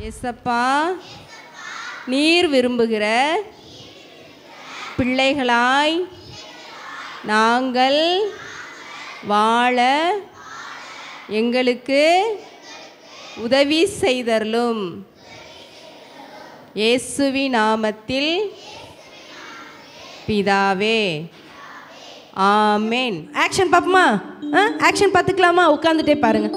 ஏசப்பா, நீர் விரும்புகிற பிள்ளைகளாய் நாங்கள் வாழ எங்களுக்கு உதவி செய்தருளும். இயேசுவின் நாமத்தில் பிதாவே, ஆமென். ஆக்ஷன் பாப்போமா? ஆக்ஷன் பார்த்துக்கலாமா? உட்காந்துட்டே பாருங்க.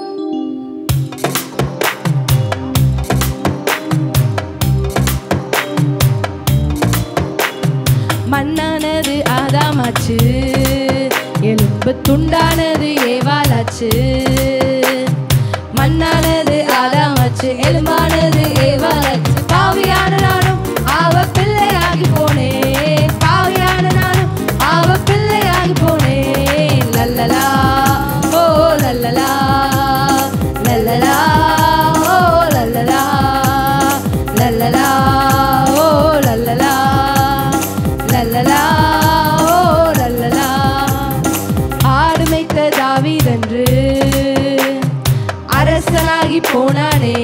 மண்ணானது ஆதாமாச்சு, எலும்பு துண்டானது ஏவாளாச்சு. மண்ணானது ஆதாமாச்சு, எலும்பானது ஏவாளாச்சு. பாவியான நானும் அவ பிள்ளையாகி போனேன். பாவியான நானும் அவ பிள்ளையாகி போனேன். லல்லலா ஓ லல்லலா, லல்லலா ஓ லல்லலா, லல்லலா ஓ லல்லலா, லல்லலா ஓ லல்லலா. ஆடு மேய்த்த தாவீதென்று அரசனாகி போனானே,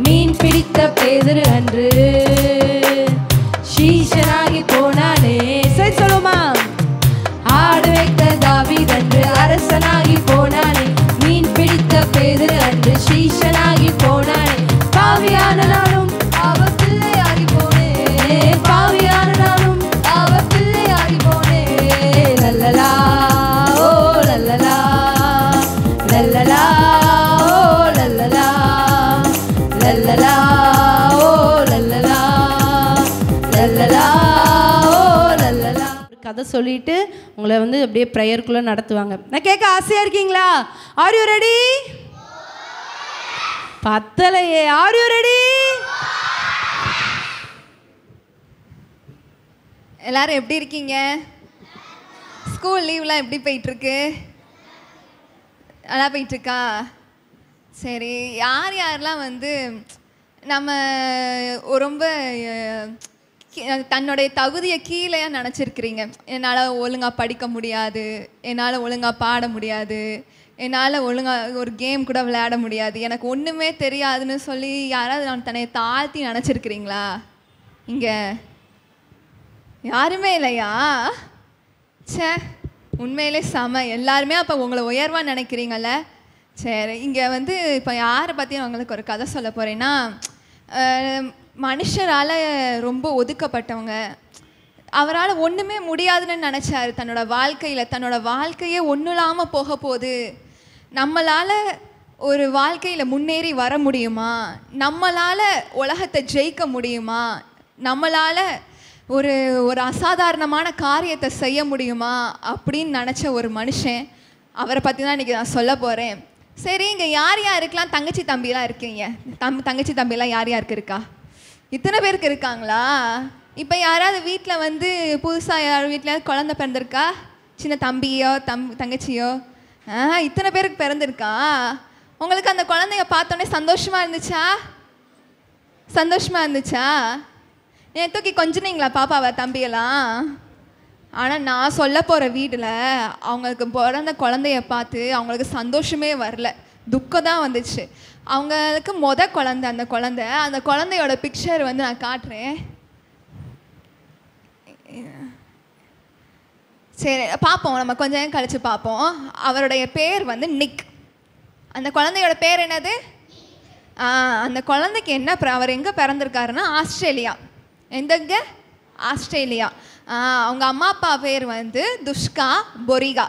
மீன் பிடித்த பேதுரு அன்று சீஷனாகி போனானே. சரி சொல்லுமா? ஆடு மேய்த்த தாவீதென்று அரசனாகி போனானே, மீன் பிடித்த பேதுரு அன்று சீஷனாகி போனானே. பாவியான நானும் அவ பிள்ளையாகி போனேன். பாவியான நானும் அவ பிள்ளையாகி போனேன். லல்லலா ஓ லல்லலா, லல்லலா ஓ லல்லலா, லல்லலா ஓ லல்லலா, லல்லலா ஓ லல்லலா. ஒரு கதை சொல்லிட்டு உங்களை வந்து அப்படியே ப்ரேயருக்குள்ளே நடத்துவாங்க. நான் கேட்க ஆசையாக இருக்கீங்களா? Are you ready? பத்தலையே. Are you ready? எல்லாரும் எப்படி இருக்கீங்க? ஸ்கூல் லீவ்லாம் எப்படி போயிட்டுருக்கு? நல்லா போயிட்டுருக்கா? சரி, யார் யாரெல்லாம் வந்து நம்ம ரொம்ப தன்னுடைய தகுதியை கீழேயா நினச்சிருக்கிறீங்க? என்னால் ஒழுங்காக படிக்க முடியாது, என்னால் ஒழுங்காக பாட முடியாது, என்னால் ஒழுங்காக ஒரு கேம் கூட விளையாட முடியாது, எனக்கு ஒன்றுமே தெரியாதுன்னு சொல்லி யாராவது நான் தன்னை தாழ்த்தி நினச்சிருக்கிறீங்களா? இங்கே யாருமே இல்லையா? சே, உண்மையிலே செம. எல்லாருமே அப்போ உங்களை உயர்வாக நினைக்கிறீங்கள? சரி, இங்கே வந்து இப்போ யாரை பற்றி நான் உங்களுக்கு ஒரு கதை சொல்ல போகிறேன்னா, மனுஷரால் ரொம்ப ஒதுக்கப்பட்டவங்க, அவரால் ஒன்றுமே முடியாதுன்னு நினச்சாரு தன்னோட வாழ்க்கையில். தன்னோட வாழ்க்கையே ஒன்றும் இல்லாமல் போக போகுது, நம்மளால் ஒரு வாழ்க்கையில் முன்னேறி வர முடியுமா, நம்மளால் உலகத்தை ஜெயிக்க முடியுமா, நம்மளால் ஒரு ஒரு அசாதாரணமான காரியத்தை செய்ய முடியுமா அப்படின்னு நினச்ச ஒரு மனுஷன், அவரை பற்றி தான் இன்றைக்கி நான் சொல்ல போகிறேன். சரி, இங்கே யார் யாருக்கெல்லாம் தங்கச்சி தம்பிலாம் இருக்கீங்க? தங்கச்சி தம்பிலாம் யார் யாருக்கு இருக்கா? இத்தனை பேருக்கு இருக்காங்களா? இப்போ யாராவது வீட்டில் வந்து புதுசாக யார் வீட்டில் குழந்தை பிறந்திருக்கா? சின்ன தம்பியோ தங்கச்சியோ? இத்தனை பேருக்கு பிறந்திருக்கா? உங்களுக்கு அந்த குழந்தைய பார்த்தோன்னே சந்தோஷமாக இருந்துச்சா? சந்தோஷமாக இருந்துச்சா? ஏன் தூக்கி கொஞ்சினீங்களா பாப்பாவை தம்பியெல்லாம்? ஆனால் நான் சொல்ல போகிற வீட்டில் அவங்களுக்கு பிறந்த குழந்தைய பார்த்து அவங்களுக்கு சந்தோஷமே வரல, துக்கம் தான் வந்துச்சு. அவங்களுக்கு குழந்தை, அந்த குழந்தையோட பிக்சர் வந்து நான் காட்டுறேன். சரி, பார்ப்போம், நம்ம கொஞ்ச நேரம் கழித்து பார்ப்போம். அவருடைய பேர் வந்து நிக். அந்த குழந்தையோட பேர் என்னது? அந்த குழந்தைக்கு என்ன, அவர் எங்கே பிறந்திருக்காருன்னா ஆஸ்திரேலியா. எந்தங்க? ஆஸ்திரேலியா. அவங்க அம்மா அப்பா பேர் வந்து துஷ்கா பொரிகா.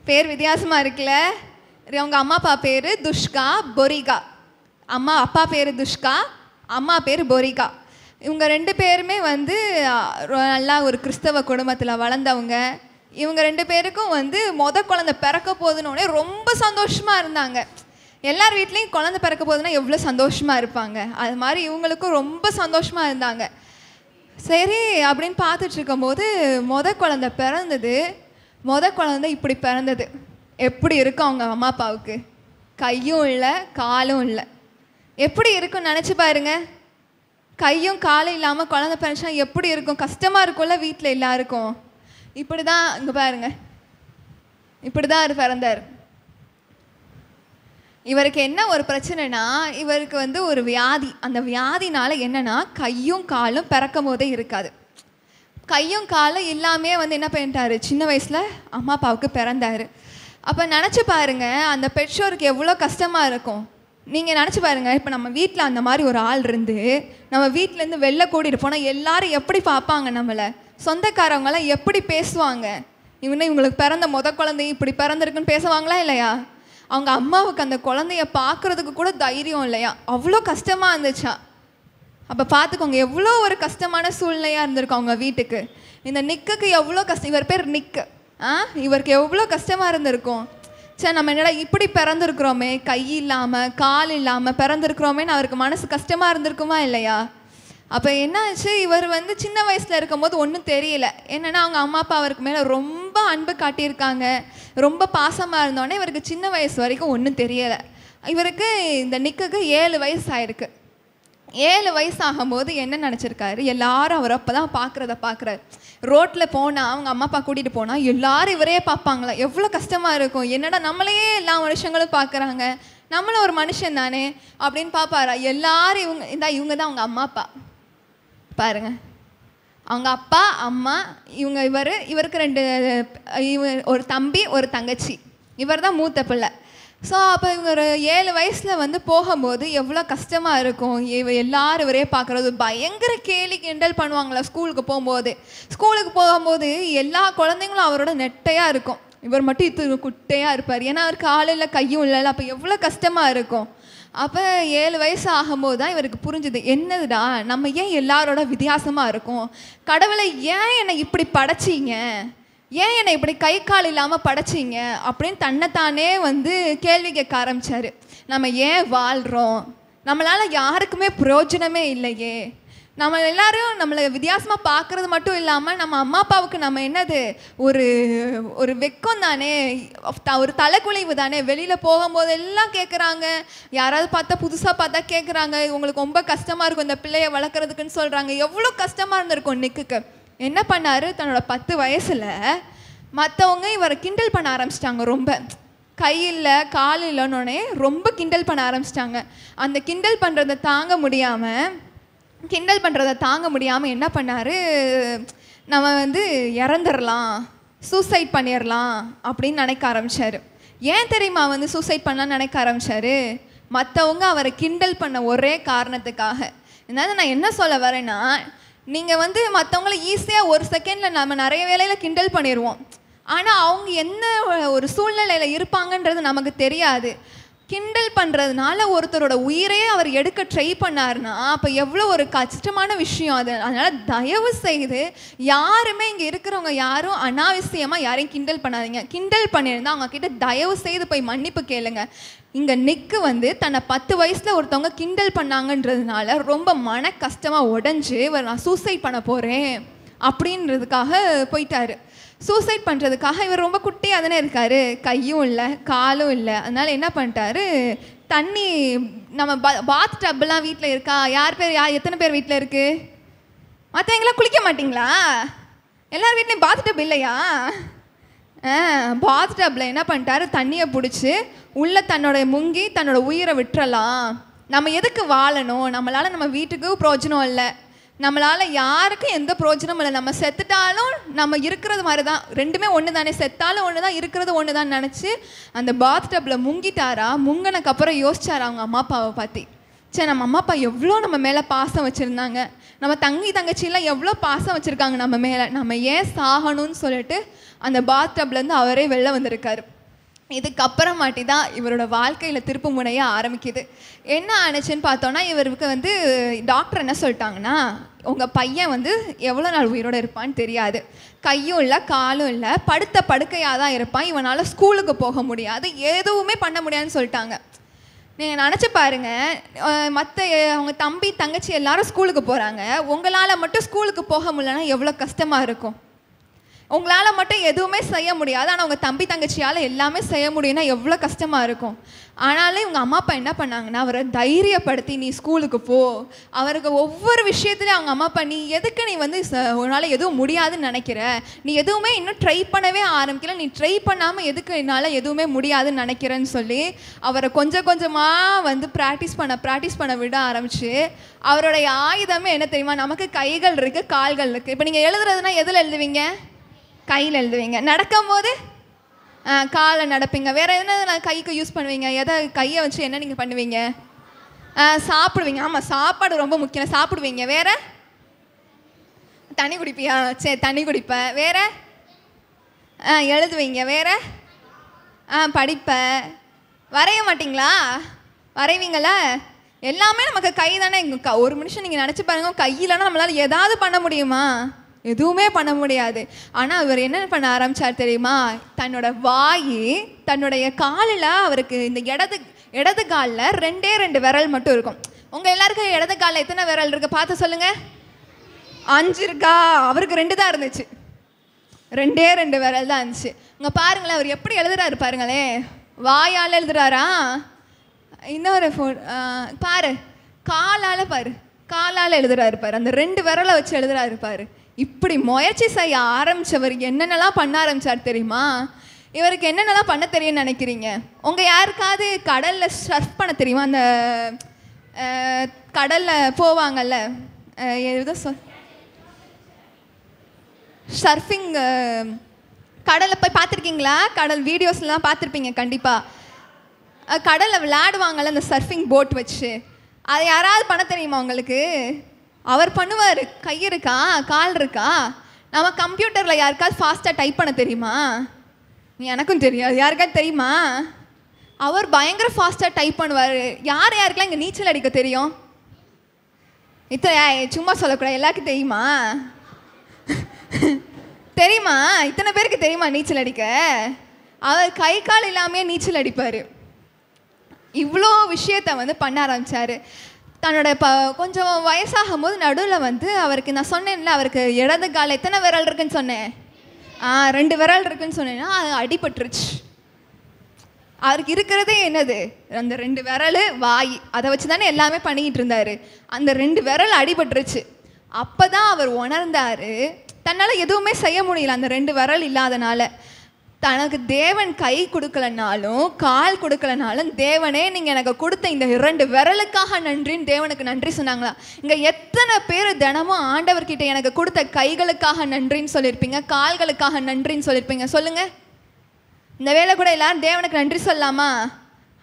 பேர் வித்தியாசமாக இருக்குல்ல? அவங்க அம்மா அப்பா பேர் துஷ்கா பொரிகா. அப்பா பேர் துஷ்கா, அம்மா பேர் பொரிகா. இவங்க ரெண்டு பேருமே வந்து நல்லா ஒரு கிறிஸ்தவ குடும்பத்தில் வளர்ந்தவங்க. இவங்க ரெண்டு பேருக்கும் வந்து குழந்தை பிறக்க போகுதுன்னொடனே ரொம்ப சந்தோஷமாக இருந்தாங்க. எல்லார் வீட்லேயும் குழந்தை பிறக்க போகுதுன்னா எவ்வளோ சந்தோஷமாக இருப்பாங்க, அது மாதிரி இவங்களுக்கும் ரொம்ப சந்தோஷமாக இருந்தாங்க. சரி அப்படின்னு பார்த்துட்ருக்கும்போது குழந்தை பிறந்தது. குழந்தை இப்படி பிறந்தது. எப்படி இருக்கும் அவங்க அம்மா அப்பாவுக்கு? கையும் இல்லை, காலும் இல்லை. எப்படி இருக்குன்னு நினச்சி பாருங்க. கையும் காலும் இல்லாமல் குழந்தை பிறந்துச்சா எப்படி இருக்கும்? கஷ்டமாக இருக்கும்ல வீட்டில் எல்லாருக்கும். இப்படி தான், இங்கே பாருங்க, இப்படி தான் அவர் பிறந்தார். இவருக்கு என்ன ஒரு பிரச்சனைனா, இவருக்கு வந்து ஒரு வியாதி. அந்த வியாதினால என்னன்னா, கையும் காலும் பிறக்கும் போதே இருக்காது. கையும் காலும் இல்லாமே வந்து என்ன பண்ணிட்டாரு, சின்ன வயசில் அம்மா அப்பாவுக்கு பிறந்தாரு. அப்போ நினச்சி பாருங்க, அந்த பெற்றோருக்கு எவ்வளோ கஷ்டமாக இருக்கும். நீங்கள் நினச்சி பாருங்கள், இப்போ நம்ம வீட்டில் அந்த மாதிரி ஒரு ஆள் இருந்து நம்ம வீட்டிலேருந்து வெளில கூட்டிகிட்டு போனால் எல்லாரும் எப்படி பார்ப்பாங்க நம்மளை? சொந்தக்காரவங்களாம் எப்படி பேசுவாங்க? இவங்களுக்கு பிறந்த குழந்தை இப்படி பிறந்திருக்குன்னு பேசுவாங்களா இல்லையா? அவங்க அம்மாவுக்கு அந்த குழந்தைய பார்க்குறதுக்கு கூட தைரியம் இல்லையா? அவ்வளோ கஷ்டமாக இருந்துச்சா? அப்போ பார்த்துக்கோங்க, எவ்வளோ ஒரு கஷ்டமான சூழ்நிலையாக இருந்திருக்கும் அவங்க வீட்டுக்கு. இந்த நிக்குக்கு எவ்வளோ கஷ்டம். இவர் பேர் நிக்கு. இவருக்கு எவ்வளோ கஷ்டமாக இருந்திருக்கும். சரி, நம்ம என்னடா இப்படி பிறந்திருக்கிறோமே, கை இல்லாமல் கால் இல்லாமல் பிறந்திருக்கிறோமேன்னு அவருக்கு மனசு கஷ்டமாக இருந்திருக்குமா இல்லையா? அப்போ என்ன ஆச்சு, இவர் வந்து சின்ன வயசில் இருக்கும்போது ஒன்றும் தெரியல. என்னென்னா அவங்க அம்மா அப்பா அவருக்கு மேலே ரொம்ப அன்பு காட்டியிருக்காங்க, ரொம்ப பாசமாக இருந்தோடனே இவருக்கு சின்ன வயசு வரைக்கும் ஒன்றும் தெரியலை. இவருக்கு இந்த நிக்குக்கு 7 வயசு ஆயிருக்கு. 7 வயசு ஆகும்போது என்ன நினச்சிருக்காரு, எல்லாரும் அவர் அப்போ தான் பார்க்குறாரு. ரோட்டில் போனால் அவங்க அம்மா அப்பா கூட்டிகிட்டு போனால் எல்லாரும் இவரே பார்ப்பாங்களா? எவ்வளோ கஷ்டமாக இருக்கும். என்னடா நம்மளையே எல்லா மனுஷங்களும் பார்க்குறாங்க, நம்மளும் ஒரு மனுஷன் தானே அப்படின்னு பார்ப்பாரா? எல்லாரும் இவங்க தான் அவங்க அம்மா அப்பா. பாருங்க, அவங்க அப்பா அம்மா, இவருக்கு 2 ஒரு தம்பி ஒரு தங்கச்சி. இவர் தான் மூத்த பிள்ளை. ஸோ அப்போ இவங்க ஒரு 7 வயசில் வந்து போகும்போது எவ்வளோ கஷ்டமாக இருக்கும். எல்லாரும் இவரே பார்க்குறது பயங்கர கேலி கிண்டல் பண்ணுவாங்களா? ஸ்கூலுக்கு போகும்போது எல்லா குழந்தைங்களும் அவரோட நெட்டையாக இருக்கும், இவர் மட்டும் இது குட்டையாக இருப்பார். ஏன்னா அவருக்கு ஆளில் கையும் இல்லை. அப்போ எவ்வளோ கஷ்டமாக இருக்கும். அப்போ 7 வயசு ஆகும்போது தான் இவருக்கு புரிஞ்சுது, என்னதுடா நம்ம ஏன் எல்லாரோட வித்தியாசமாக இருக்கும்? கடவுளை ஏன் என்னை இப்படி படைச்சிங்க, ஏன் என்னை இப்படி கை கால் இல்லாமல் படைச்சிங்க அப்படின்னு தன்னைத்தானே வந்து கேள்வி கேட்க ஆரம்பித்தார். நம்ம ஏன் வாழ்கிறோம்? நம்மளால் யாருக்குமே பிரயோஜனமே இல்லையே. நம்ம எல்லாரும் நம்மளை வித்தியாசமாக பார்க்குறது மட்டும் இல்லாமல் நம்ம அம்மா அப்பாவுக்கு நம்ம என்னது ஒரு வெக்கம் தானே, ஒரு தலைக்குழிவு தானே. வெளியில் போகும்போது எல்லாம் கேட்குறாங்க, யாராவது பார்த்தா புதுசாக பார்த்தா கேட்குறாங்க, உங்களுக்கு ரொம்ப கஷ்டமாக இருக்கும் இந்த பிள்ளையை வளர்க்குறதுக்குன்னு சொல்கிறாங்க. எவ்வளோ கஷ்டமாக இருந்திருக்கும் நிக்குக்கு. என்ன பண்ணார், தன்னோட 10 வயசில் மற்றவங்க இவரை கிண்டல் பண்ண ஆரம்பிச்சிட்டாங்க. ரொம்ப கை இல்லை கால் இல்லைன்னொடனே ரொம்ப கிண்டல் பண்ண ஆரம்பிச்சிட்டாங்க. அந்த கிண்டல் பண்ணுறதை தாங்க முடியாமல் என்ன பண்ணார், நம்ம வந்து இறந்துடலாம், சூசைட் பண்ணிடலாம் அப்படின்னு நினைக்க ஆரம்பித்தார். ஏன் தெரியுமா வந்து சூசைட் பண்ணலான்னு நினைக்க ஆரம்பித்தார்? மற்றவங்க அவரை கிண்டல் பண்ண ஒரே காரணத்துக்காக. அதனால் நான் என்ன சொல்ல வரேன்னா, நீங்கள் வந்து மற்றவங்கள ஈஸியாக ஒரு செகண்டில் நம்ம நிறைய வேலையில் கிண்டல் பண்ணிடுவோம். ஆனால் அவங்க என்ன ஒரு சூழ்நிலையில் இருப்பாங்கன்றது நமக்கு தெரியாது. கிண்டல் பண்ணுறதுனால ஒருத்தரோட உயிரே அவர் எடுக்க ட்ரை பண்ணார்னா அப்போ எவ்வளோ ஒரு கஷ்டமான விஷயம் அது. அதனால் தயவு செய்து யாருமே இங்கே இருக்கிறவங்க யாரும் அனாவசியமாக யாரையும் கிண்டல் பண்ணாதீங்க. கிண்டல் பண்ணியிருந்தால் அவங்கக்கிட்ட தயவு செய்து போய் மன்னிப்பு கேளுங்க. இங்கே நிக்கு வந்து தன்னை 10 வயசில் ஒருத்தவங்க கிண்டல் பண்ணாங்கன்றதுனால ரொம்ப மன கஷ்டமாக உடஞ்சி நான் சூசைட் பண்ண போகிறேன் அப்படின்றதுக்காக போயிட்டார். சூசைட் பண்ணுறதுக்காக இவர் ரொம்ப குட்டியாக தானே இருக்கார், கையும் இல்லை காலும் இல்லை. அதனால் என்ன பண்ணிட்டாரு, தண்ணி நம்ம பாத் டப்லாம் வீட்டில் இருக்கா? எத்தனை பேர் வீட்டில் இருக்குது? மற்றவங்களாம் குளிக்க மாட்டிங்களா? எல்லார் வீட்லேயும் பாத் டப் இல்லையா? பாத் டப்பில் என்ன பண்ணிட்டாரு, தண்ணியை பிடிச்சி உள்ளே முங்கி தன்னோட உயிரை விட்டுறலாம். நம்ம எதுக்கு வாழணும்? நம்மளால் நம்ம வீட்டுக்கு பிரோஜனம் இல்லை, நம்மளால் யாருக்கும் எந்த பிரோஜனமும் இல்லை. நம்ம செத்துட்டாலும் நம்ம இருக்கிறது மாதிரி தான், ரெண்டுமே ஒன்று தானே, செத்தாலும் ஒன்று தான் இருக்கிறது ஒன்று தான் நினச்சி அந்த பாத் டப்பில் முங்கிட்டாரா. முங்கினக்கப்புறம் யோசிச்சாரா அவங்க அம்மா அப்பாவை பற்றி. சரி, நம்ம அம்மா அப்பா எவ்வளோ நம்ம மேலே பாசம் வச்சுருந்தாங்க, நம்ம தங்கச்சியெல்லாம் எவ்வளோ பாசம் வச்சுருக்காங்க நம்ம மேலே, நம்ம ஏன் சாகணும்னு சொல்லிட்டு அந்த பாத் டப்லேருந்து அவரே வெளில வந்திருக்காரு. இதுக்கப்புறமாட்டி தான் இவரோட வாழ்க்கையில் திருப்பு முனைய ஆரம்பிக்குது. என்ன ஆணுச்சுன்னு பார்த்தோன்னா, இவருக்கு வந்து டாக்டர் என்ன சொல்லிட்டாங்கன்னா, உங்கள் பையன் வந்து எவ்வளோ நாள் உயிரோடு இருப்பான்னு தெரியாது, கையும் இல்லை காலும் இல்லை, படுக்கையாக தான் இருப்பான், இவனால் ஸ்கூலுக்கு போக முடியாது, எதுவுமே பண்ண முடியாதுன்னு சொல்லிட்டாங்க. நீங்கள் நினச்சி பாருங்கள், மற்ற அவங்க தம்பி தங்கச்சி எல்லாரும் ஸ்கூலுக்கு போகிறாங்க, உங்களால் மட்டும் ஸ்கூலுக்கு போக முடியலன்னா எவ்வளோ கஷ்டமாக இருக்கும். உங்களால் மட்டும் எதுவுமே செய்ய முடியாது, ஆனால் உங்கள் தம்பி தங்கச்சியால் எல்லாமே செய்ய முடியும்னா எவ்வளோ கஷ்டமாக இருக்கும். ஆனாலும் இவங்க அம்மா அப்பா என்ன பண்ணாங்கன்னா அவரை தைரியப்படுத்தி நீ ஸ்கூலுக்கு போ. அவருக்கு ஒவ்வொரு விஷயத்துலையும் அவங்க அம்மா அப்பா, நீ எதுக்கு நீ வந்து உன்னால் எதுவும் முடியாதுன்னு நினைக்கிற, நீ எதுவுமே இன்னும் ட்ரை பண்ணவே ஆரம்பிக்கல, நீ ட்ரை பண்ணாமல் எதுக்கு என்னால் எதுவுமே முடியாதுன்னு நினைக்கிறேன்னு சொல்லி அவரை கொஞ்சம் கொஞ்சமாக வந்து ப்ராக்டிஸ் பண்ண விட ஆரம்பிச்சு, அவருடைய ஆயுதமே என்ன தெரியுமா, நமக்கு கைகள் இருக்குது கால்கள் இருக்குது. இப்போ நீங்கள் எழுதுறதுனா எதில் எழுதுவீங்க? கையில் எழுதுவீங்க. நடக்கும் போது காலை நடப்பீங்க. வேறு என்ன கைக்கு யூஸ் பண்ணுவீங்க? எதை கையை வச்சு என்ன நீங்கள் பண்ணுவீங்க? சாப்பிடுவீங்க. ஆமாம், சாப்பாடு ரொம்ப முக்கியம். சாப்பிடுவீங்க. வேறு தண்ணி குடிப்பியா? சரி, தண்ணி குடிப்பேன். வேறு எழுதுவீங்க. வேறு படிப்பேன். வரைய மாட்டிங்களா? வரைவீங்களா? எல்லாமே நமக்கு கை தானே. ஒரு நிமிஷம் நீங்கள் நினச்சி பாருங்க, கையிலனா நம்மளால் ஏதாவது பண்ண முடியுமா? எதுவுமே பண்ண முடியாது. ஆனால் அவர் என்ன பண்ண ஆரம்பித்தார் தெரியுமா? தன்னோட வாய், தன்னுடைய காலில், அவருக்கு இந்த இடது காலில் 2 விரல் மட்டும் இருக்கும். உங்கள் எல்லாருக்கும் இடது காலில் எத்தனை விரல் இருக்குது பார்த்து சொல்லுங்கள். 5 இருக்கா? அவருக்கு 2 தான் இருந்துச்சு. 2 விரல் தான் இருந்துச்சு. இங்கே பாருங்களேன், அவர் எப்படி எழுதுறாரு பாருங்களேன். வாயால் எழுதுறாரா? இன்னொரு பாரு, காலால் எழுதுறாரு பாரு. அந்த 2 விரலை வச்சு எழுதுறாரு பாரு. இப்படி முயற்சி செய்ய ஆரம்பித்தவர் என்னென்னலாம் பண்ண ஆரம்பித்தார் தெரியுமா? இவருக்கு என்னென்னலாம் பண்ண தெரியும்னு நினைக்கிறீங்க? உங்கள் யாருக்காவது கடலில் சர்ஃப் பண்ண தெரியுமா? அந்த கடலில் போவாங்கல்ல, ஏதோ சர்ஃபிங், கடலில் போய் பார்த்துருக்கீங்களா? கடல் வீடியோஸ்லாம் பார்த்துருப்பீங்க கண்டிப்பாக. கடலில் விளையாடுவாங்கள்ல அந்த சர்ஃபிங் போட் வச்சு, அதை யாராவது பண்ண தெரியுமா உங்களுக்கு? அவர் பண்ணுவார். கை இருக்கா, கால் இருக்கா? நம்ம கம்ப்யூட்டரில் யாருக்காவது ஃபாஸ்ட்டாக டைப் பண்ண தெரியுமா? எனக்கும் தெரியாது. யாருக்காவது தெரியுமா? அவர் பயங்கர ஃபாஸ்ட்டாக டைப் பண்ணுவார். யாருக்கெல்லாம் இங்கே நீச்சல் அடிக்க தெரியும்? சும்மா சொல்லக்கூடாது, எல்லாருக்கும் தெரியுமா? தெரியுமா? இத்தனை பேருக்கு தெரியுமா நீச்சல் அடிக்க? அவர் கை கால் இல்லாமே நீச்சல் அடிப்பார். இவ்வளோ விஷயத்தை வந்து பண்ண ஆரம்பித்தார். தன்னோட கொஞ்சம் வயசாகும் போது நடுவில் வந்து அவருக்கு, நான் சொன்னேன்ல, அவருக்கு இடது கால் எத்தனை விரல் இருக்குன்னு சொன்னேன்? 2 விரல் இருக்குன்னு சொன்னேன்னா அது அடிபட்டுருச்சு. அவருக்கு இருக்கிறதே என்னது? அந்த 2 விரல், வாய், அதை வச்சு தானே எல்லாமே பண்ணிக்கிட்டு இருந்தார். அந்த 2 விரல் அடிபட்டுருச்சு. அப்போ தான் அவர் உணர்ந்தார், தன்னால் எதுவுமே செய்ய முடியல அந்த 2 விரல் இல்லாதனால. தனக்கு தேவன் கை கொடுக்கலனாலும் கால் கொடுக்கலனாலும், தேவனே நீங்கள் எனக்கு கொடுத்த இந்த 2 விரலுக்காக நன்றின்னு தேவனுக்கு நன்றி சொன்னாங்களா? இங்கே எத்தனை பேர் தினமும் ஆண்டவர்கிட்ட எனக்கு கொடுத்த கைகளுக்காக நன்றின்னு சொல்லியிருப்பீங்க, கால்களுக்காக நன்றின்னு சொல்லியிருப்பீங்க? சொல்லுங்கள். இந்த வேலை கூட எல்லாரும் தேவனுக்கு நன்றி சொல்லலாமா?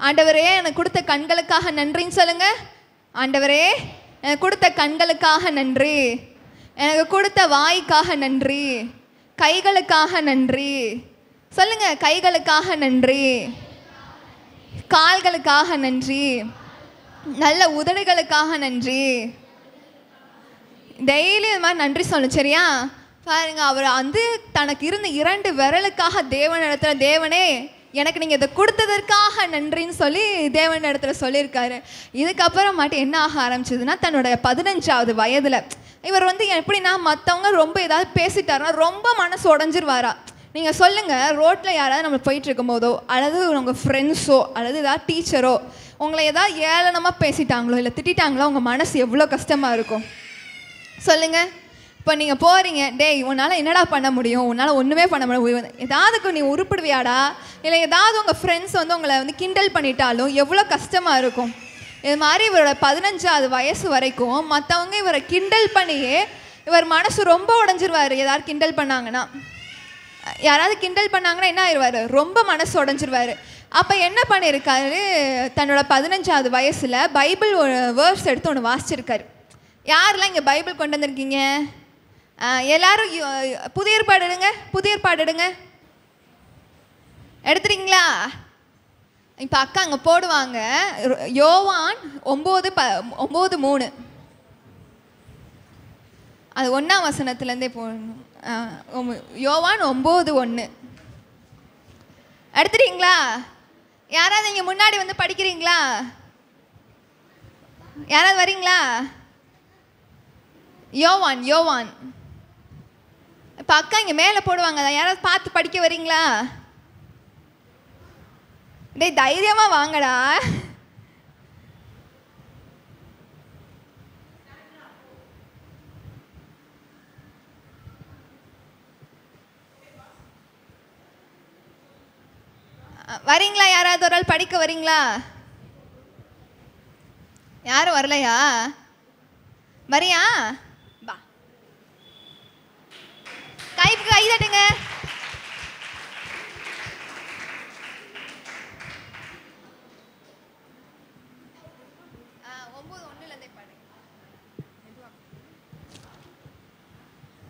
ஆண்டவரே எனக்கு கொடுத்த கண்களுக்காக நன்றின்னு சொல்லுங்கள். ஆண்டவரே எனக்கு கொடுத்த கண்களுக்காக நன்றி, எனக்கு கொடுத்த வாய்க்காக நன்றி, கைகளுக்காக நன்றி. சொல்லுங்க. கைகளுக்காக நன்றி, கால்களுக்காக நன்றி, நல்ல உதடுகளுக்காக நன்றி. டெய்லி இது மாதிரி நன்றி சொல்லணும், சரியா? பாருங்க, அவர் வந்து தனக்கு இருந்த 2 விரலுக்காக தேவனிடத்துல, தேவனே எனக்கு நீங்கள் இதை கொடுத்ததற்காக நன்றின்னு சொல்லி தேவனிடத்துல சொல்லியிருக்காரு. இதுக்கப்புறம் மட்டும் என்ன ஆக ஆரம்பிச்சதுன்னா, தன்னோட 15வது வயதில் இவர் வந்து எப்படின்னா, மற்றவங்க ரொம்ப ஏதாவது பேசிட்டாருன்னா ரொம்ப மனசு உடஞ்சிருவாரா. நீங்கள் சொல்லுங்கள், ரோட்டில் யாராவது நம்ம போயிட்டு இருக்கும் போதோ, அல்லது உங்கள் ஃப்ரெண்ட்ஸோ, அல்லது ஏதாவது டீச்சரோ உங்களை ஏதாவது ஏளனமாக பேசிட்டாங்களோ இல்லை திட்டாங்களோ, உங்கள் மனசு எவ்வளோ கஷ்டமாக இருக்கும் சொல்லுங்கள். இப்போ நீங்கள் போகிறீங்க, டேய் உன்னால் என்னடா பண்ண முடியும், உன்னால் ஒன்றுமே பண்ண முடியும், ஏதாவதுக்கு நீ உருப்பிடுவியாடா, இல்லை ஏதாவது உங்கள் ஃப்ரெண்ட்ஸ் வந்து உங்களை வந்து கிண்டல் பண்ணிட்டாலும் எவ்வளோ கஷ்டமாக இருக்கும். இது மாதிரி இவரோட 15வது வயசு வரைக்கும் மற்றவங்க இவரை கிண்டல் பண்ணியே இவர் மனசு ரொம்ப உடஞ்சிருவார். ஏதாவது கிண்டல் பண்ணாங்கன்னா, யாராவது கிண்டல் பண்ணாங்கன்னா என்ன ஆயிடுவார், ரொம்ப மனசு உடஞ்சிருவார். அப்போ என்ன பண்ணியிருக்காரு, தன்னோட 15வது வயசில் பைபிள் வேர்ஸ் எடுத்து ஒன்று வாசிச்சிருக்காரு. யாரெல்லாம் இங்கே பைபிள் கொண்டு வந்திருக்கீங்க? எல்லாரும் புதிய ஏற்பாடு எடுங்க, புதிய ஏற்பாடு எடுங்க. எடுத்துறீங்களா? இப்போ அக்கா அங்கே போடுவாங்க. யோவான் 9:3 அது 1ஆம் வசனத்துலேருந்தே போடணும். யோவான் 9:1 எடுத்துறீங்களா? யாராவது இங்கே முன்னாடி வந்து படிக்கிறீங்களா? யாராவது வரீங்களா? யோவான் இப்போ அக்கா இங்கே மேலே போடுவாங்க, யாராவது பார்த்து படிக்க வரீங்களா? டேய் தைரியமாக வாங்கடா. வரீங்களா? யாராவது ஒரு ஆள் படிக்க வரீங்களா? யாரும் வரலையா? வரியா? பா கைக்கு கை தட்டுங்க.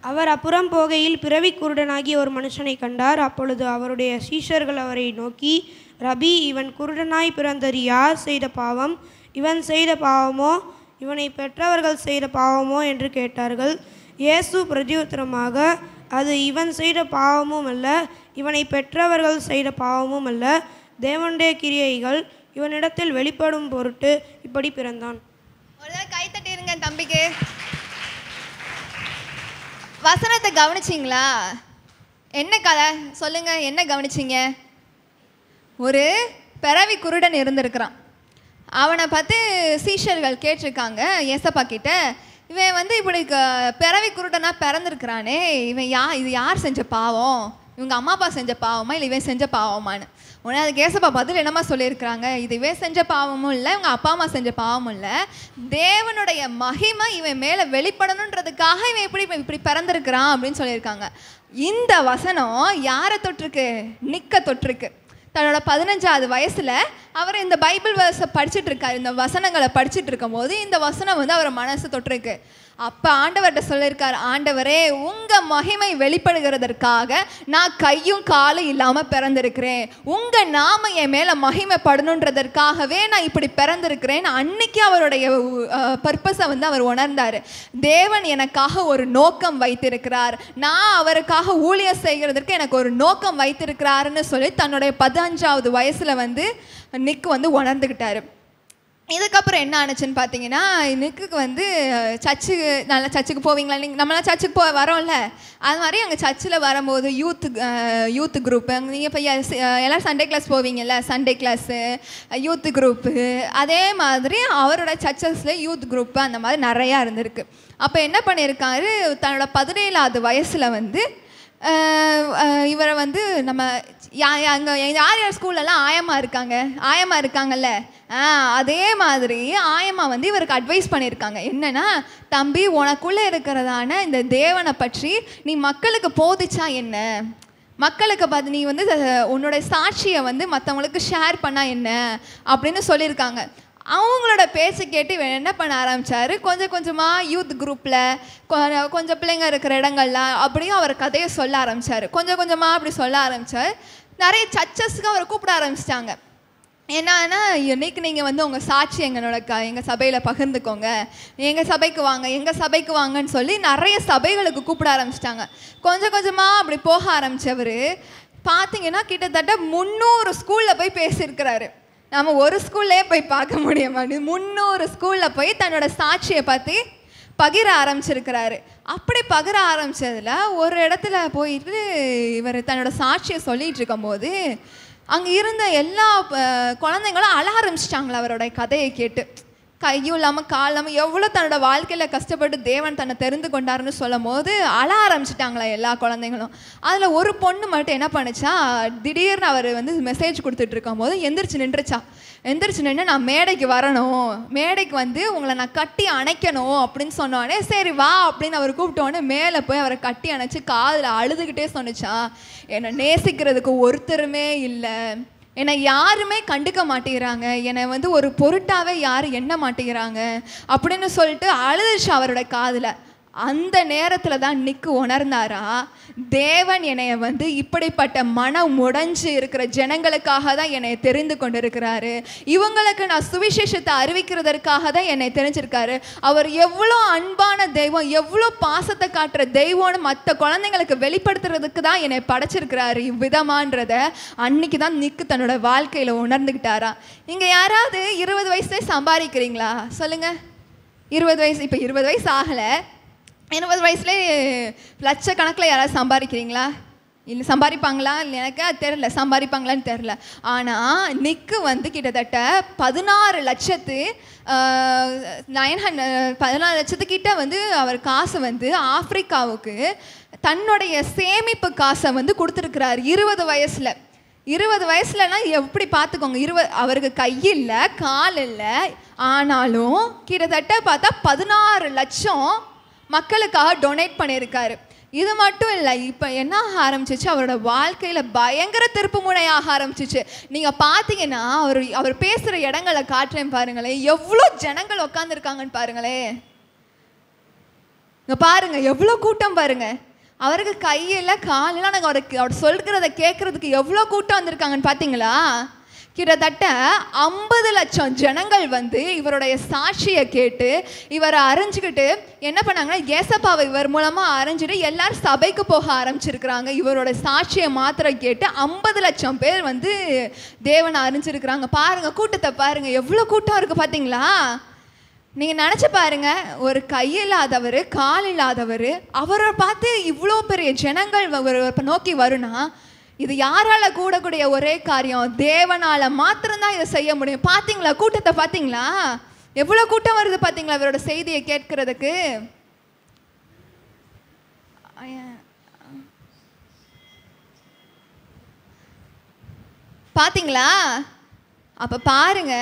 அவர் அப்புறம் போகையில் பிறவி குருடனாகிய ஒரு மனுஷனை கண்டார். அப்பொழுது அவருடைய சீஷர்கள் அவரை நோக்கி, ரபி, இவன் குருடனாய் பிறந்தது யார் செய்த பாவம்? இவன் செய்த பாவமோ இவனை பெற்றவர்கள் செய்த பாவமோ என்று கேட்டார்கள். இயேசு பிரதியுத்தரமாக, அது இவன் செய்த பாவமும் அல்ல, இவனை பெற்றவர்கள் செய்த பாவமும் அல்ல. தேவனுடைய கிரியைகள் இவனிடத்தில் வெளிப்படும் பொருட்டு இப்படி பிறந்தான். ஒரு கை தட்டிருங்க தம்பிக்கு. வசனத்தை கவனிச்சிங்களா? என்ன கதை சொல்லுங்க, என்ன கவனிச்சிங்க? ஒரு பிறவி குருடன் இருந்திருக்கிறான். அவனை பார்த்து சீஷர்கள் கேட்டிருக்காங்க ஏசப்பா கிட்ட, இவன் இப்படி பிறவி குருடனாக பிறந்திருக்கிறானே, இவன் இது யார் செஞ்ச பாவம்? இவங்க அம்மா அப்பா செஞ்ச பாவமா இல்லை இவன் செஞ்ச பாவமானு. உடனே அதுக்கு ஏசப்பா பதில் என்னமா சொல்லியிருக்கிறாங்க, இது இவன் செஞ்ச பாவமும் இல்லை, இவங்க அப்பா அம்மா செஞ்ச பாவமும் இல்லை, தேவனுடைய மகிமை இவன் மேலே வெளிப்படணுன்றதுக்காக இவன் இப்படி பிறந்திருக்கிறான் அப்படின்னு சொல்லியிருக்காங்க. இந்த வசனம் யாரை தொட்டிருக்கு? நிக்க தொட்டிருக்கு. தன்னோட 15வது வயசில் அவர் இந்த பைபிள் வேர்ஸை படிச்சுட்டு இருக்காரு. இந்த வசனங்களை படிச்சுட்டு இருக்கும் போது இந்த வசனம் அவர் மனசு தொட்டிருக்கு. அப்போ ஆண்டவர்கிட்ட சொல்லியிருக்கார், ஆண்டவரே, உங்கள் மகிமை வெளிப்படுகிறதற்காக நான் கையும் காலும் இல்லாமல் பிறந்திருக்கிறேன், உங்கள் நாம என் மேலே மகிமைப்படணுன்றதற்காகவே நான் இப்படி பிறந்திருக்கிறேன். அன்னைக்கு அவருடைய பர்பஸை அவர் உணர்ந்தார். தேவன் எனக்காக ஒரு நோக்கம் வைத்திருக்கிறார், நான் அவருக்காக ஊழியம் செய்கிறதுக்கு எனக்கு ஒரு நோக்கம் வைத்திருக்கிறாருன்னு சொல்லி தன்னுடைய 15வது வயசில் நிக்கு உணர்ந்துக்கிட்டாரு. இதுக்கப்புறம் என்ன ஆனிச்சுன்னு பார்த்தீங்கன்னா, நிக்குக்கு சர்ச்சுக்கு போவீங்களா? நீங்கள் நம்மளாம் சர்ச்சுக்கு வரோம்ல, அது மாதிரி அங்கே சர்ச்சில் வரும்போது யூத்து குரூப்பு, நீங்கள் இப்போ எல்லோரும் சண்டே கிளாஸ் போவீங்கல்ல, சண்டே கிளாஸு, யூத்து குரூப்பு, அதே மாதிரி அவரோட சர்ச்சஸில் யூத் குரூப்பு அந்த மாதிரி நிறையா இருந்திருக்கு. அப்போ என்ன பண்ணியிருக்காரு, தன்னோட 17வது வயசில் இவரை நம்ம அங்கே யார் யார் ஸ்கூல்லலாம் ஆயம்மா இருக்காங்கல்ல, அதே மாதிரி ஆயம்மா இவருக்கு அட்வைஸ் பண்ணியிருக்காங்க. என்னென்னா, தம்பி, உனக்குள்ளே இருக்கிறதான இந்த தேவனை பற்றி நீ மக்களுக்கு போதிச்சா என்ன, மக்களுக்கு பார்த்து நீ உன்னோட சாட்சியை மற்றவங்களுக்கு ஷேர் பண்ணால் என்ன அப்படின்னு சொல்லியிருக்காங்க. அவங்களோட பேச்சு கேட்டு என்ன பண்ண ஆரம்பித்தார், கொஞ்சம் கொஞ்சமாக யூத் குரூப்பில் கொஞ்சம் பிள்ளைங்க இருக்கிற இடங்கள்லாம் அப்படியும் அவர் கதையை சொல்ல ஆரம்பித்தார். கொஞ்சம் கொஞ்சமாக அப்படி சொல்ல ஆரம்பித்தார். நிறைய சர்ச்சஸ்க்கு அவரை கூப்பிட ஆரம்பிச்சிட்டாங்க. என்னன்னா, இன்னைக்கு நீங்கள் உங்கள் சாட்சி எங்கள் சபையில் பகிர்ந்துக்கோங்க, எங்கள் சபைக்கு வாங்கன்னு சொல்லி நிறைய சபைகளுக்கு கூப்பிட ஆரம்பிச்சிட்டாங்க. கொஞ்சம் கொஞ்சமாக அப்படி போக ஆரம்பித்தவர் பார்த்தீங்கன்னா கிட்டத்தட்ட 300 ஸ்கூலில் போய் பேசியிருக்கிறாரு. நம்ம ஒரு ஸ்கூல்லே போய் பார்க்க முடிய மாட்டேங்குது. 300 ஸ்கூலில் போய் தன்னோட சாட்சியை பற்றி பகிர ஆரம்பிச்சிருக்கிறாரு. அப்படி பகிர ஆரம்பித்ததில் ஒரு இடத்துல போயிட்டு இவர் தன்னோட சாட்சியை சொல்லிகிட்டு இருக்கும்போது அங்கே இருந்த எல்லா குழந்தைங்களும் அழ ஆரம்பிச்சிட்டாங்களா அவரோட கதையை கேட்டு. கையும் இல்லாமல் கால் இல்லாமல் எவ்வளோ தன்னோட வாழ்க்கையில் கஷ்டப்பட்டு தேவன் தன்னை தெரிந்து கொண்டாருன்னு சொல்லும் போது அழ ஆரம்பிச்சிட்டாங்களா எல்லா குழந்தைங்களும். அதில் ஒரு பொண்ணு மட்டும் என்ன பண்ணுச்சா, திடீர்னு அவர் மெசேஜ் கொடுத்துட்டு இருக்கும் போது எந்திரிச்சு நின்று, நான் மேடைக்கு வரணும், மேடைக்கு உங்களை நான் கட்டி அணைக்கணும் அப்படின்னு சொன்னோடனே, சரி வா அப்படின்னு அவர் கூப்பிட்டோடனே மேலே போய் அவரை கட்டி அணைச்சி காதில் அழுதுகிட்டே சொன்னிச்சா, என்னை நேசிக்கிறதுக்கு ஒருத்தருமே இல்லை, என்னை யாருமே கண்டுக்க மாட்டேங்கிறாங்க, என்னை ஒரு பொருட்டாவே யாரும் எண்ண மாட்டேங்கிறாங்க அப்படின்னு சொல்லிட்டு அழுதுச்சு அவரோட காதில். அந்த நேரத்தில் தான் நிக்கு உணர்ந்தாரா, தேவன் என்னைய இப்படிப்பட்ட மனம் உடைஞ்சு இருக்கிற ஜனங்களுக்காக தான் என்னை தெரிந்து கொண்டிருக்கிறாரு, இவங்களுக்கு நான் சுவிசேஷத்தை அறிவிக்கிறதற்காக தான் என்னை தெரிஞ்சிருக்காரு. அவர் எவ்வளோ அன்பான தெய்வம், எவ்வளோ பாசத்தை காட்டுற தெய்வம்னு மற்ற குழந்தைங்களுக்கு வெளிப்படுத்துறதுக்கு தான் என்னை படைச்சிருக்கிறாரு இவ்விதமான்றத அன்னைக்கு தான் நிக்கு தன்னோட வாழ்க்கையில் உணர்ந்துக்கிட்டாரா. இங்கே யாராவது 20 வயசுலேயே சம்பாதிக்கிறீங்களா? சொல்லுங்கள். 20 வயசு, இப்போ 20 வயசு ஆகலை, 20 வயசுலேயே லட்சக்கணக்கில் யாராவது சம்பாதிக்கிறீங்களா? இல்லை சம்பாதிப்பாங்களா? இல்லை எனக்கு அது தெரில, சம்பாதிப்பாங்களான்னு தெரில. ஆனால் நிக்கு வந்து கிட்டத்தட்ட 16 லட்சத்து 14 லட்சத்துக்கிட்ட வந்து அவர் காசை வந்து ஆப்பிரிக்காவுக்கு தன்னுடைய சேமிப்பு காசை வந்து கொடுத்துருக்கிறார் 20 வயசில். 20 வயசுலனா எப்படி பார்த்துக்கோங்க. அவருக்கு கையில் கால் இல்லை, ஆனாலும் கிட்டத்தட்ட பார்த்தா 16 லட்சம் மக்களுக்காக டொனேட் பண்ணியிருக்காரு. இது மட்டும் இல்லை, இப்போ என்ன ஆரம்பிச்சிச்சு, அவரோட வாழ்க்கையில் பயங்கர திருப்பு முனையாக ஆரம்பிச்சிச்சு. நீங்கள் பார்த்தீங்கன்னா அவர் பேசுகிற இடங்களை காட்டுறேன் பாருங்களேன், எவ்வளோ ஜனங்கள் உட்காந்துருக்காங்கன்னு பாருங்களேன். இங்கே பாருங்க எவ்வளோ கூட்டம் பாருங்க. அவருக்கு கையில் காலெல்லாம் நாங்கள் அவர் சொல்கிறத கேட்குறதுக்கு எவ்வளோ கூட்டம் வந்திருக்காங்கன்னு பார்த்தீங்களா? கிட்டத்தட்ட 50 லட்சம் ஜனங்கள் வந்து இவருடைய சாட்சியை கேட்டு இவரை அறிஞ்சிக்கிட்டு என்ன பண்ணாங்கன்னா, ஏசப்பாவை இவர் மூலமாக அறிஞ்சிட்டு எல்லாரும் சபைக்கு போக ஆரம்பிச்சிருக்கிறாங்க. இவரோட சாட்சியை மாத்திரம் கேட்டு 50 லட்சம் பேர் வந்து தேவனை அறிஞ்சிருக்கிறாங்க. பாருங்கள் கூட்டத்தை பாருங்கள், எவ்வளோ கூட்டம் இருக்குது பார்த்தீங்களா? நீங்கள் நினச்சி பாருங்கள், ஒரு கையில்லாதவர் கால் இல்லாதவர் அவரை பார்த்து இவ்வளோ பெரிய ஜனங்கள் நோக்கி வருனா, இது யாரால கூடக்கூடிய ஒரே காரியம், தேவனால மாத்திரம்தான் இதை செய்ய முடியும். பார்த்தீங்களா கூட்டத்தை? பார்த்தீங்களா எவ்வளோ கூட்டம் வருது? பார்த்தீங்களா இவரோட செய்தியை கேட்கறதுக்கு? பார்த்தீங்களா? அப்போ பாருங்க,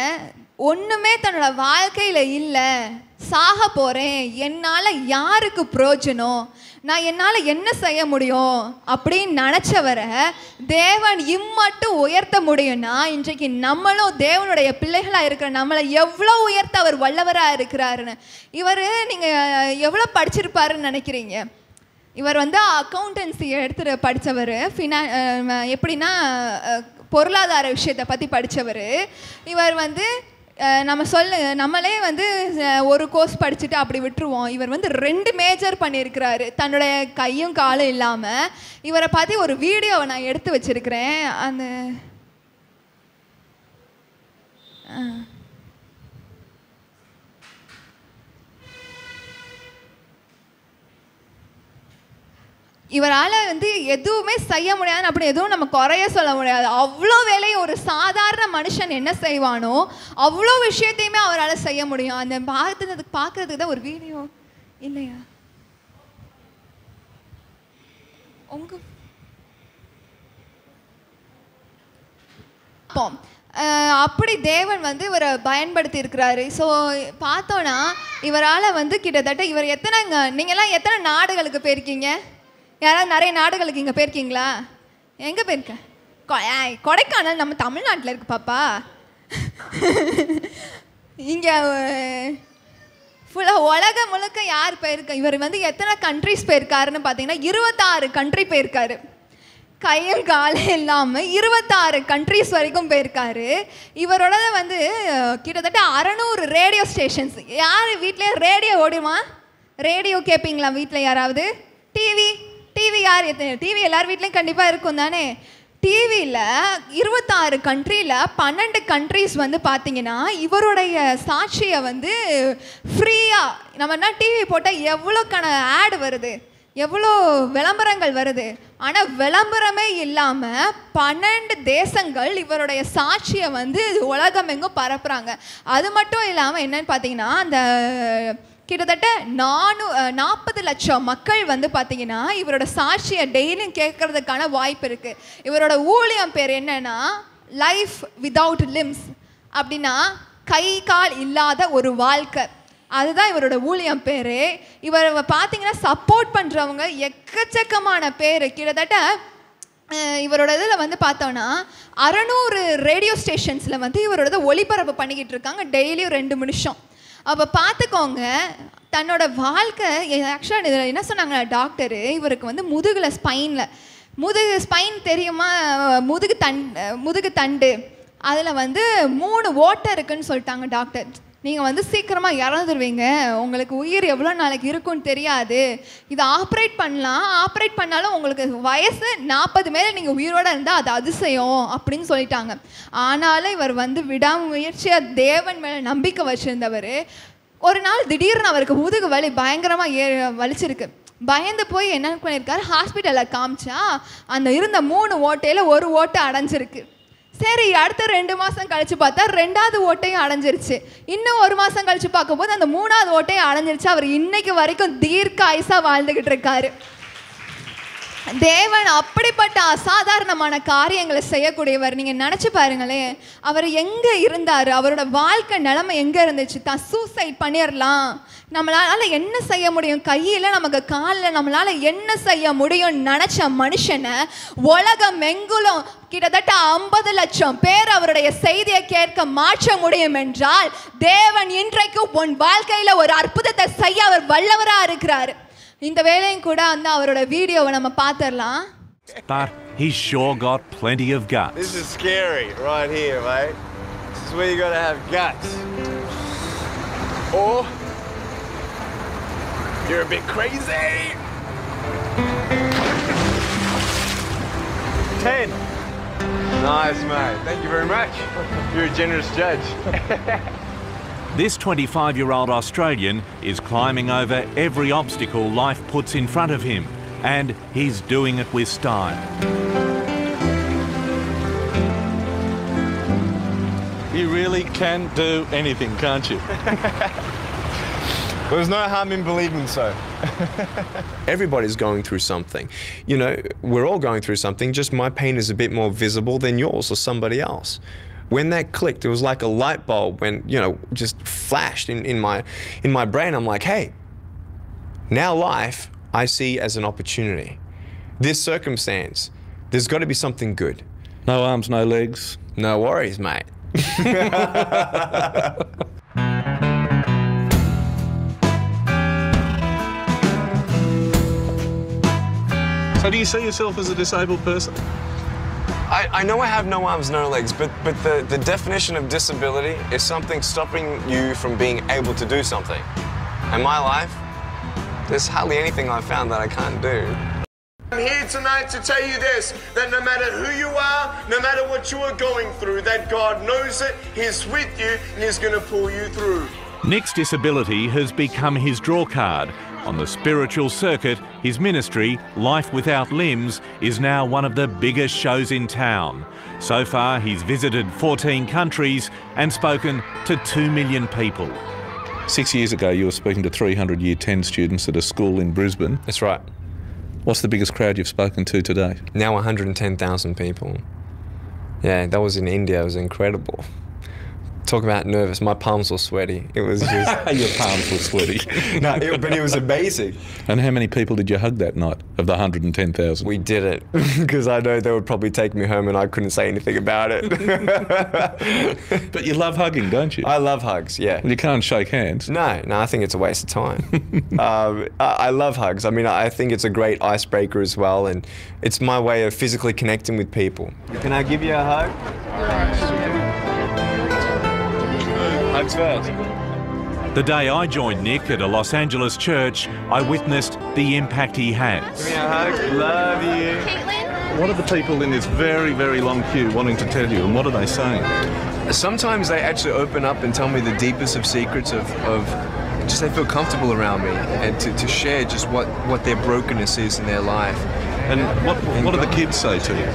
ஒன்றுமே தன்னோட வாழ்க்கையில் இல்லை, சாக போகிறேன், என்னால் யாருக்கு பிரயோஜனம், நான் என்னால் என்ன செய்ய முடியும் அப்படின்னு நினச்சவரை தேவன் இம்மட்டும் உயர்த்த முடியும்னா, இன்றைக்கு நம்மளும் தேவனுடைய பிள்ளைகளாக இருக்கிற நம்மளை எவ்வளோ உயர்த்த அவர் வல்லவராக இருக்கிறாருன்னு. இவர் நீங்கள் எவ்வளோ படிச்சிருப்பாருன்னு நினைக்கிறீங்க? இவர் வந்து அக்கௌண்டன்சி எடுத்து படித்தவர், எப்படின்னா பொருளாதார விஷயத்தை பற்றி படித்தவர். இவர் வந்து நம்மளே வந்து ஒரு கோர்ஸ் படிச்சுட்டு அப்படி விட்டுருவோம். இவர் வந்து 2 மேஜர் பண்ணியிருக்கிறாரு தன்னுடைய கையும் காலும் இல்லாமல். இவரை பற்றி ஒரு வீடியோவை நான் எடுத்து வச்சிருக்கிறேன். அந்த இவரால் வந்து எதுவுமே செய்ய முடியாதுன்னு அப்படி எதுவும் நம்ம குறைய சொல்ல முடியாது. அவ்வளோ வேலையை ஒரு சாதாரண மனுஷன் என்ன செய்வானோ அவ்வளோ விஷயத்தையுமே அவரால் செய்ய முடியும். அந்த பார்க்கறதுக்கு தான் ஒரு வீடியோ இல்லையா? அப்படி தேவன் வந்து இவரை பயன்படுத்தி இருக்கிறாரு. ஸோ பார்த்தோன்னா இவரால் வந்து கிட்டத்தட்ட இவர் நீங்கள்லாம் எத்தனை நாடுகளுக்கு போயிருக்கீங்க? யாராவது நிறைய நாடுகளுக்கு இங்கே போயிருக்கீங்களா? எங்கே போயிருக்க? கொடைக்கானல் நம்ம தமிழ்நாட்டில் இருக்கு பாப்பா. இங்கே ஃபுல்லாக உலகம் முழுக்க யார் போயிருக்க? இவர் வந்து எத்தனை கண்ட்ரிஸ் போயிருக்காருன்னு பார்த்தீங்கன்னா 26 கண்ட்ரி போயிருக்காரு. கையும் காலம் இல்லாமல் 26 கண்ட்ரிஸ் வரைக்கும் போயிருக்காரு. இவரோட வந்து கிட்டத்தட்ட 600 ரேடியோ ஸ்டேஷன்ஸ். யார் வீட்டிலே ரேடியோ ஓடுமா? ரேடியோ கேட்பீங்களா வீட்டில்? யாராவது டிவி யார்? டிவி எல்லார் வீட்லேயும் கண்டிப்பாக இருக்கும் தானே? டிவியில் 26 கண்ட்ரியில் 12 கண்ட்ரிஸ் வந்து பார்த்தீங்கன்னா இவருடைய சாட்சியை வந்து ஃப்ரீயாக நம்மனா டிவி போட்டால் எவ்வளோக்கான ஆட் வருது, எவ்வளோ விளம்பரங்கள் வருது. ஆனால் விளம்பரமே இல்லாமல் 12 தேசங்கள் இவருடைய சாட்சியை வந்து உலகமெங்கும் பரப்புகிறாங்க. அது மட்டும் இல்லாமல் என்னன்னு பார்த்தீங்கன்னா, அந்த கிட்டத்தட்ட 40 லட்சம் மக்கள் வந்து பார்த்தீங்கன்னா இவரோட சாட்சியை டெய்லியும் கேட்கறதுக்கான வாய்ப்பு இருக்குது. இவரோட ஊழியம் பேர் என்னன்னா லைஃப் விதவுட் லிம்ஸ், அப்படின்னா கை கால் இல்லாத ஒரு வாழ்க்கை. அதுதான் இவரோட ஊழியம் பேர். இவர் பார்த்தீங்கன்னா சப்போர்ட் பண்ணுறவங்க எக்கச்சக்கமான பேர். கிட்டத்தட்ட இவரோட இதில் வந்து பார்த்தோன்னா 600 ரேடியோ ஸ்டேஷன்ஸில் வந்து இவரோட ஒளிபரப்பு பண்ணிக்கிட்டு இருக்காங்க டெய்லியும் 2 நிமிஷம். அப்போ பார்த்துக்கோங்க, தன்னோட வாழ்க்கை. ஆக்சுவலாக இதில் என்ன சொன்னாங்க டாக்டரு, இவருக்கு வந்து முதுகு ஸ்பைன் தெரியுமா? முதுகு தண்டு அதில் வந்து 3 ஓட்டை இருக்குன்னு சொல்லிட்டாங்க டாக்டர். நீங்கள் வந்து சீக்கிரமாக இறந்துருவீங்க, உங்களுக்கு உயிர் எவ்வளோ நாளைக்கு இருக்குன்னு தெரியாது, இதை ஆப்ரேட் பண்ணாலும் உங்களுக்கு வயசு 40 மேலே நீங்கள் உயிரோடு இருந்தால் அது அதிசயம் அப்படின்னு சொல்லிட்டாங்க. ஆனாலும் இவர் வந்து விடாமுயற்சியாக தேவன் மேலே நம்பிக்கை வச்சுருந்தவர் ஒரு நாள் திடீர்னு அவருக்கு முதுகு வலி பயங்கரமாக வலிச்சிருக்கு. பயந்து போய் என்ன பண்ணியிருக்காரு, ஹாஸ்பிட்டலில் காமிச்சா அந்த இருந்த 3 ஓட்டையில் 1 ஓட்டை அடைஞ்சிருக்கு. சரி, அடுத்த 2 மாதம் கழித்து பார்த்தா 2வது ஓட்டையும் அடைஞ்சிருச்சு. இன்னும் 1 மாதம் கழித்து பார்க்கும்போது அந்த 3வது ஓட்டையும் அடைஞ்சிருச்சு. அவர் இன்னைக்கு வரைக்கும் தீர்க்க ஆயுசாக வாழ்ந்துக்கிட்டு இருக்காரு. தேவன் அப்படிப்பட்ட அசாதாரணமான காரியங்களை செய்யக்கூடியவர். நீங்கள் நினச்சி பாருங்களேன், அவர் எங்கே இருந்தார், அவரோட வாழ்க்கை நிலைமை எங்கே இருந்துச்சு. தான் சூசைட் பண்ணிடலாம், நம்மளால் என்ன செய்ய முடியும், கையில் நமக்கு காலில் நம்மளால் என்ன செய்ய முடியும்னு நினச்ச மனுஷனை உலகம் எங்குலும் கிட்டத்தட்ட 50 லட்சம் பேர் அவருடைய செய்தியை கேட்க மாற்ற முடியும் என்றால் தேவன் இன்றைக்கு உன் வாழ்க்கையில் ஒரு அற்புதத்தை செய்ய அவர் வல்லவராக இருக்கிறார். இந்த வேளையும் கூட அந்த அவரோட வீடியோவை நம்ம பார்த்துடலாம். But he's sure got plenty of guts. This is scary right here, mate. This is where you got to have guts. Or you're a bit crazy. 10. Nice, mate. Thank you very much. You're a generous judge. This 25-year-old Australian is climbing over every obstacle life puts in front of him, and he's doing it with style. You really can do anything, can't you? There's no harm in believing so. Everybody's going through something. You know, we're all going through something, just my pain is a bit more visible than yours or somebody else. When that clicked, it was like a light bulb when, you know, just flashed in my brain. I'm like, hey, now life I see as an opportunity. This circumstance, there's got to be something good. No arms, no legs. No worries, mate. So do you see yourself as a disabled person? I know I have no arms, no legs, but the definition of disability is something stopping you from being able to do something. In my life, there's hardly anything I've found that I can't do. I'm here tonight to tell you this, that no matter who you are, no matter what you are going through, that God knows it, He's with you, and He's going to pull you through. Nick's disability has become his draw card. On the spiritual circuit, his ministry, Life Without Limbs, is now one of the biggest shows in town. So far, he's visited 14 countries and spoken to 2 million people. 6 years ago, you were speaking to 300 Year 10 students at a school in Brisbane. That's right. What's the biggest crowd you've spoken to today? Now 110,000 people. Yeah, that was in India. It was incredible. Talk about nervous. My palms were sweaty. It was just... Your palms were sweaty. No, but it was amazing. And how many people did you hug that night of the 110,000? We did it because I know they would probably take me home and I couldn't say anything about it. But you love hugging, don't you? I love hugs, yeah. You can't shake hands. No, I think it's a waste of time. I love hugs. I mean, I think it's a great icebreaker as well, and it's my way of physically connecting with people. Can I give you a hug? Hugs first. The day I joined Nick at a Los Angeles church, I witnessed the impact he has. Give me a hug. Love you. What are the people in this very, very long queue wanting to tell you, and what are they saying? Sometimes they actually open up and tell me the deepest of secrets of just they feel comfortable around me and to share just what their brokenness is in their life. And what do the kids say to you?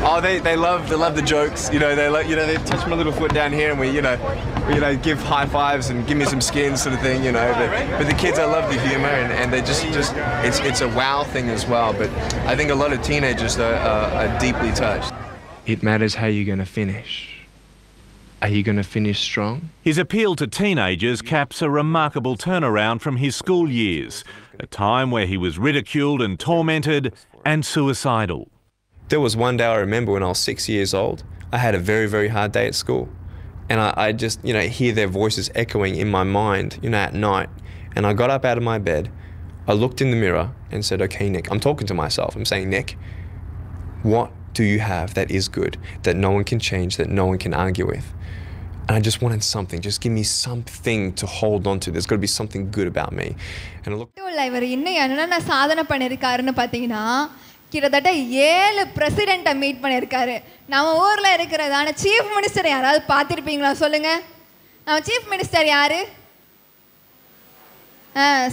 Oh, they love the jokes. You know, they touch my little foot down here and we give high fives and give me some skin sort of thing. You know, but the kids, I love the humor and they just it's a wow thing as well. But I think a lot of teenagers are deeply touched. It matters how you're going to finish. Are you going to finish strong? His appeal to teenagers caps a remarkable turnaround from his school years, a time where he was ridiculed and tormented and suicidal. There was one day I remember when I was 6 years old, I had a very, very hard day at school. And I just, you know, hear their voices echoing in my mind, you know, at night. And I got up out of my bed, I looked in the mirror and said, okay, Nick, I'm talking to myself. I'm saying, Nick, what do you have that is good, that no one can change, that no one can argue with? And I just wanted something, just give me something to hold on to. There's got to be something good about me. And I looked... இவர் இன்னும் என்னென்ன சாதனை பண்ணியிருக்காருன்னு பார்த்தீங்கன்னா, கிட்டத்தட்ட 7 பிரசிடெண்ட்டை meet பண்ணியிருக்காரு. நம்ம ஊரில் இருக்கிறதான சீஃப் மினிஸ்டர் யாராவது பார்த்துருப்பீங்களா சொல்லுங்கள்? நம்ம சீஃப் மினிஸ்டர் யார்?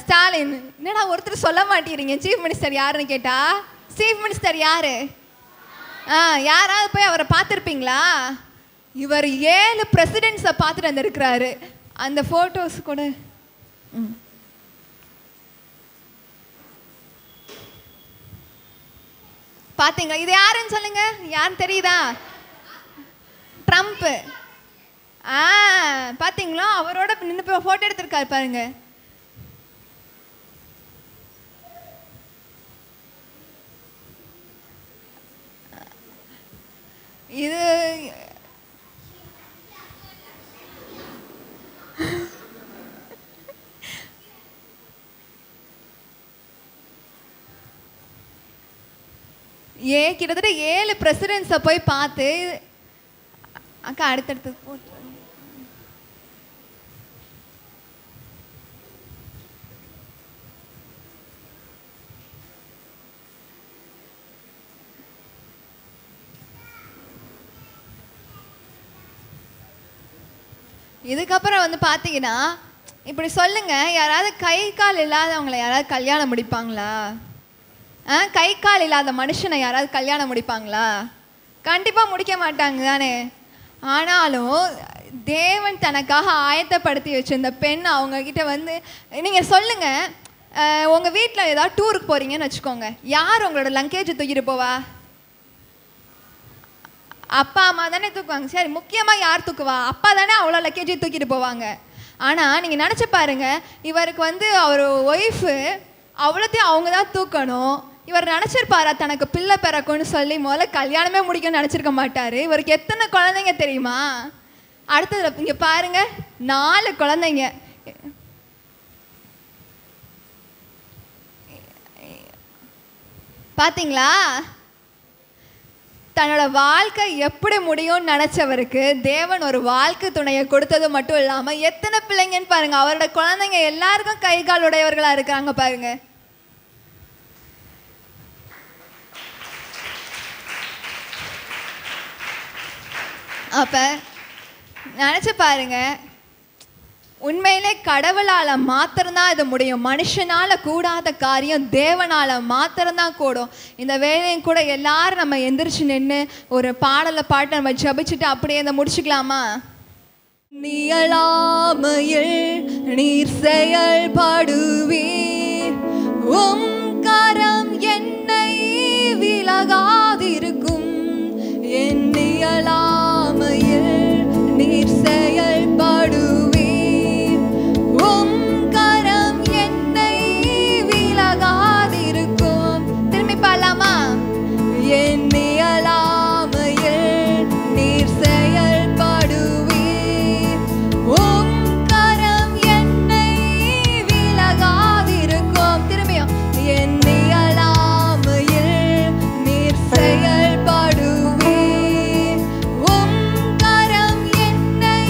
ஸ்டாலின். என்னடா ஒருத்தர் சொல்ல மாட்டேங்கிறீங்க. சீஃப் மினிஸ்டர் யாருன்னு கேட்டா, சீஃப் மினிஸ்டர் யாரு? யாராவது போய் அவரை பார்த்துருப்பீங்களா? இவர் 7 பிரசிடென்ட்ஸை பார்த்துட்டு வந்திருக்கிறாரு. அந்த ஃபோட்டோஸ் கூட பார்த்தீங்களா? இது யாருன்னு சொல்லுங்க, யாருன்னு தெரியுதா? ட்ரம்ப். பார்த்தீங்களா? அவரோட நின்று போய் ஃபோட்டோ எடுத்திருக்காரு பாருங்க. இது கிட்டத்தட்ட 7 பிரசிடென்ட்ஸை போய் பார்த்து அக்கா அடுத்தடுத்து போட்டு இதுக்கப்புறம் வந்து பார்த்தீங்கன்னா இப்படி சொல்லுங்க, யாராவது கை கால் இல்லாதவங்களை யாராவது கல்யாணம் முடிப்பாங்களா? கை கால் இல்லாத மனுஷனை யாராவது கல்யாணம் முடிப்பாங்களா? கண்டிப்பாக முடிக்க மாட்டாங்க தானே. ஆனாலும் தேவன் தனக்காக ஆயத்தப்படுத்தி வச்சிருந்த பெண் அவங்கக்கிட்ட வந்து நீங்கள் சொல்லுங்கள், உங்கள் வீட்டில் ஏதாவது டூருக்கு போகிறீங்கன்னு வச்சுக்கோங்க, யார் உங்களோட லங்கேஜை தூக்கிட்டு போவா? அப்பா அம்மா தானே தூக்குவாங்க. சரி, முக்கியமாக யார் தூக்குவா? அப்பா தானே அவ்வளோ லக்கேஜை தூக்கிட்டு போவாங்க. ஆனால் நீங்கள் நினச்சி பாருங்கள், இவருக்கு வந்து அவர் ஒய்ஃபு அவ்வளோத்தையும் அவங்க தான் தூக்கணும். இவர் நினச்சிருப்பாரா தனக்கு பிள்ளை பிறக்கும்னு சொல்லி முதல்ல கல்யாணமே முடிக்கணும்னு நினச்சிருக்க மாட்டார். இவருக்கு எத்தனை குழந்தைங்க தெரியுமா? அடுத்தது இங்கே பாருங்க, 4 குழந்தைங்க. பார்த்தீங்களா? தன்னோட வாழ்க்கை எப்படி முடியும்னு நினச்சவருக்கு தேவன் ஒரு வாழ்க்கை துணையை கொடுத்தது மட்டும் இல்லாமல் எத்தனை பிள்ளைங்கன்னு பாருங்க. அவரோட குழந்தைங்க எல்லாருக்கும் கை கால் உடையவர்களாக இருக்கிறாங்க பாருங்க. அப்போ நினச்சி பாருங்க, உண்மையிலே கடவுளால் மாத்திரம்தான் இது முடியும். மனுஷனால் கூடாத காரியம் தேவனால் மாத்திரம்தான் கூடும். இந்த வேலையும் கூட எல்லாரும் நம்ம எந்திரிச்சு நின்று ஒரு பாடலை பாட்டு நம்ம ஜபிச்சுட்டு அப்படியே இதை முடிச்சுக்கலாமா? நியலாமையில் நீர் செயல்படுவீர், உம் கரம் என்னை விலகாதிருக்கும். என் நியலாமையில் நீர் செயல்படுவீர், உம் கரம் என்னை விலகாதிருக்கும். திரும்பி பாடலாமா? என் நியலாமையில் நீர் செயல்படுவீர், உம் கரம் என்னை விலகாதிருக்கும். திரும்பியும் என் நியலாமையில் நீர் செயல்படுவீர், உம் கரம் என்னை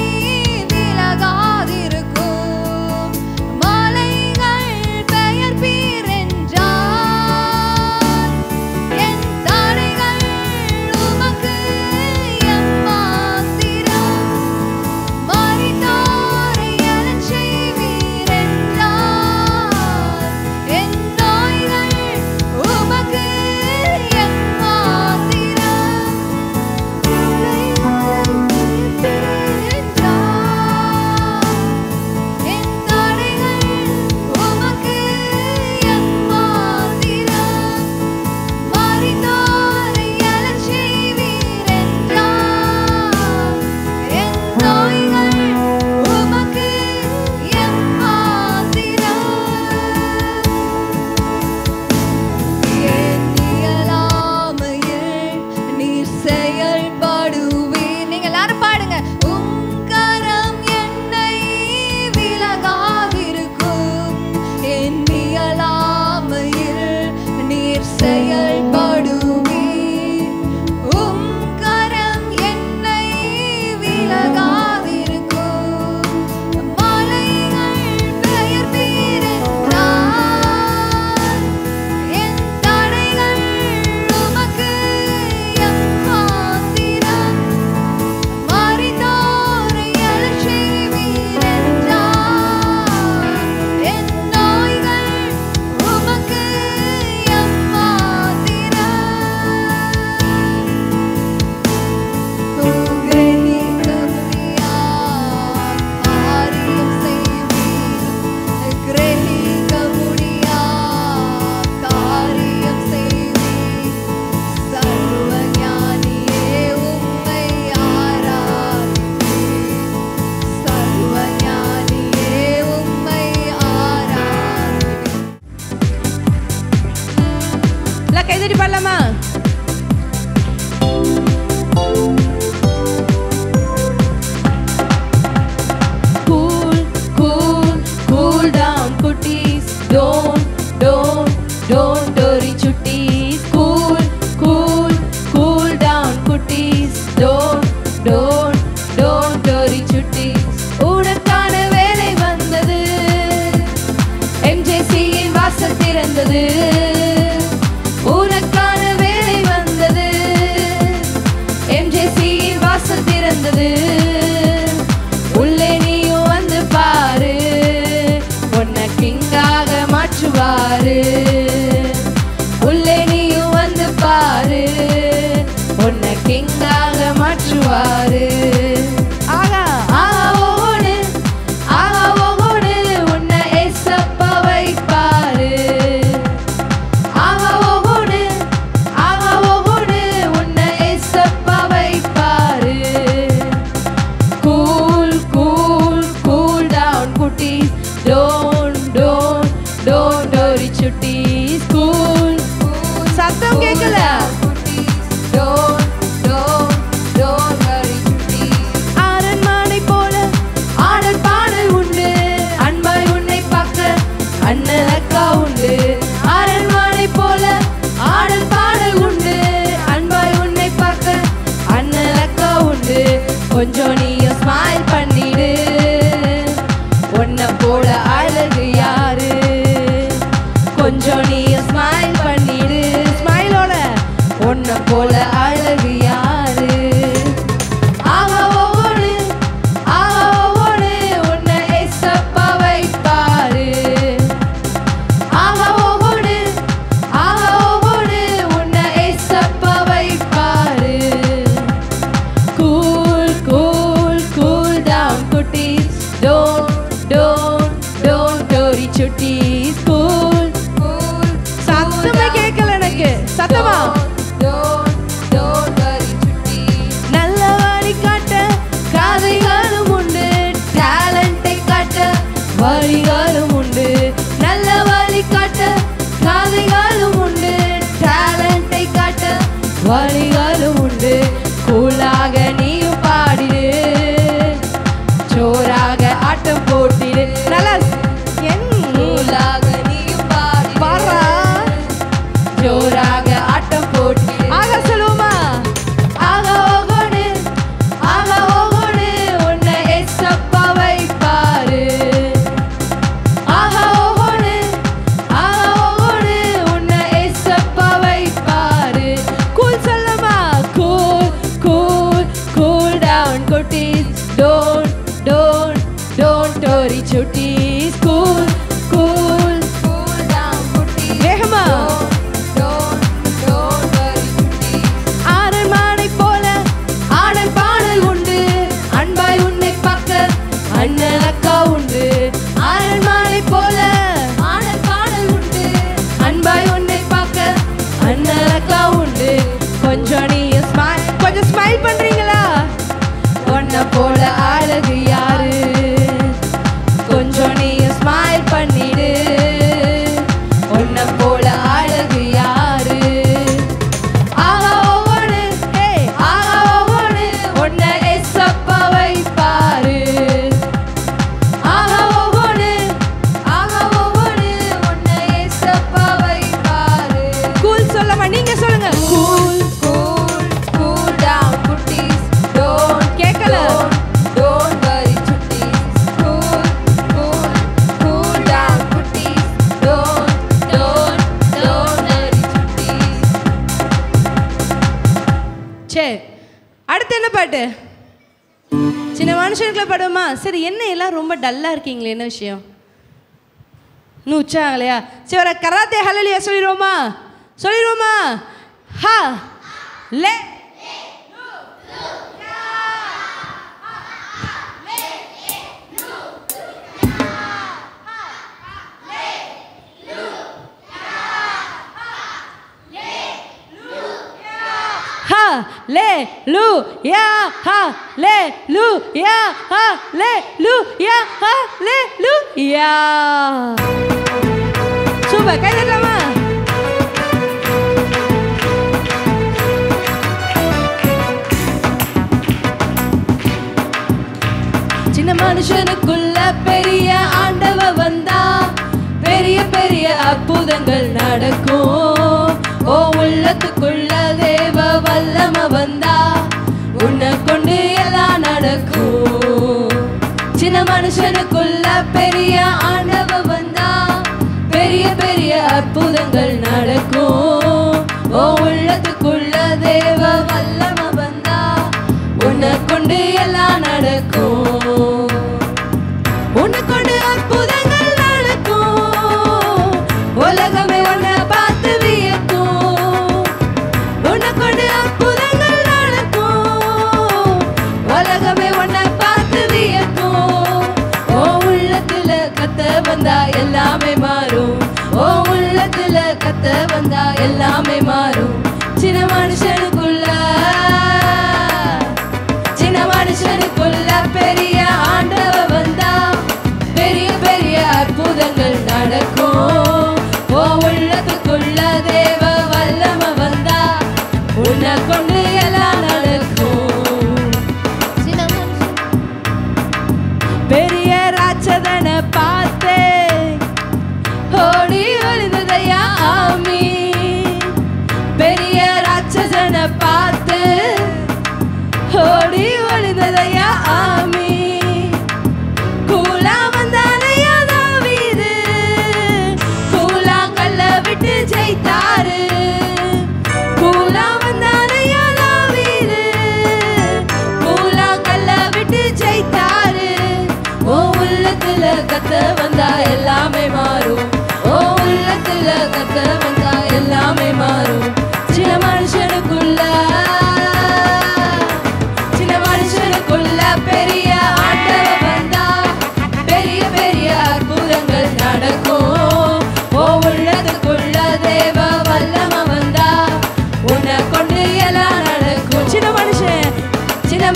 கொஞ்சம் நீயும் ஸ்மைல் பண்ணிடு. உன்னை போல அழகு யாரு? கொஞ்சம் நீயும் ஸ்மைல் பண்ணிடு. ஸ்மைலோட உன்னை போல அழகு யாரு? ஆஹா ஒவ்வொரு உன்னை ஏசப்பா வைப்பாரு. ஆஹா ஒவ்வொரு உன்னை ஏசப்பா வைப்பாரு. Cool, cool, cool down குட்டீஸ். Don't worry Chutties. Cool, சத்தமா கேட்கல எனக்கு. சத்தமா don't worry சுட்டீஸ். நல்ல வழி காட்ட காதைகளும் உண்டு. டேலண்டை காட்ட வழிகளும் உண்டு. நல்ல வழி காட்ட காதைகளும் உண்டு. டேலண்டை காட்ட வழிகளும் உண்டு. கூலாக நீயும் பாடிடு. ஜோராக ஆட்டம் போட்டிடு. நல்லா கூலாக நீயும் பாடிடு. ஜோராக ஆட்டம் போட்டிடு. ஆக சொல்லுமா? ஆக ஓகோடு உன்னை ஏசப்பா வைப்பாரு. ஆக ஓகோடு உன்னை ஏசப்பா வைப்பாரு. கூல் சொல்லுமா? Cool down குட்டீஸ். Don't worry Chutties. Cool down குட்டீஸ். வேகமா don't worry சுட்டீஸ். அரண்மனை போல ஆடல் பாடல் உண்டு. அன்பாய் உன்னை பார்க்க அண்ணன் அக்கா உண்டு. அரண்மனை போல ஆடல் பாடல் உண்டு. அன்பாய் உன்னை பார்க்க அண்ணன் அக்கா உண்டு. கொஞ்சம் நீயும் கொஞ்சம் ஸ்மைல் பண்றீங்களா? உன்னை போல அழகு யாரு? கொஞ்சம் நீயும் ஸ்மைல் பண்ணிடு. உன்னை போல அழகு யாரு? ஆஹா ஒவ்வொரு உன்னை ஏசப்பா வைப்பாரு. ஆஹா ஒவ்வொரு உன்னை ஏசப்பா வைப்பாரு. கூல் சொல்லமா? நீங்க சொல்லுங்க. Cool down குட்டீஸ். கேட்கல. Don't worry Chutties. Cool down குட்டீஸ். Don't worry சுட்டீஸ். சரி, அடுத்து என்ன பாட்டு? சின்ன மனுஷனுக்குள்ள பாடுமா? சரி, என்ன எல்லாம் ரொம்ப டல்லா இருக்கீங்களே, என்ன விஷயம்? இன்னும் உச்சாங்கலையா? சரி, ஒரு கராத்தே ஹல்லேலூயா சொல்லிடுவோமா? ஹா லே Hallelujah, hallelujah, hallelujah, hallelujah. Super, kaya drama. சின்ன மனுஷனுக்குள்ள பெரிய ஆண்டவ வந்தா பெரிய பெரிய அற்புதங்கள் நடக்கும். ஓ உள்ளத்துக்குள்ள தேவ வல்லம வந்தா உன்னை கொண்டு எல்லாம் நடக்கும். சின்ன மனுஷனுக்குள்ள பெரிய ஆண்டவ வந்தா பெரிய பெரிய அற்புதங்கள் நடக்கும். ஓ உள்ளத்துக்குள்ள தேவ வல்லம வந்தா உன்னை கொண்டு எல்லாம் நடக்கும். உன்னை கொண்டு அற்புதங்கள் நடக்கும். உலகமே உன்னை பார்த்து வியக்கும். உன்னை கொண்டு அற்புதங்கள் நடக்கும். உலகமே உன்னை பார்த்து வியக்கும். ஓ உள்ளத்துல கத்த வந்தா எல்லாமே மாறும். ஓ உள்ளத்துல கத்த வந்தா எல்லாமே மாறும். சின்ன மனுஷனுக்குள்ள பெரிய ஆண்டவ வந்தா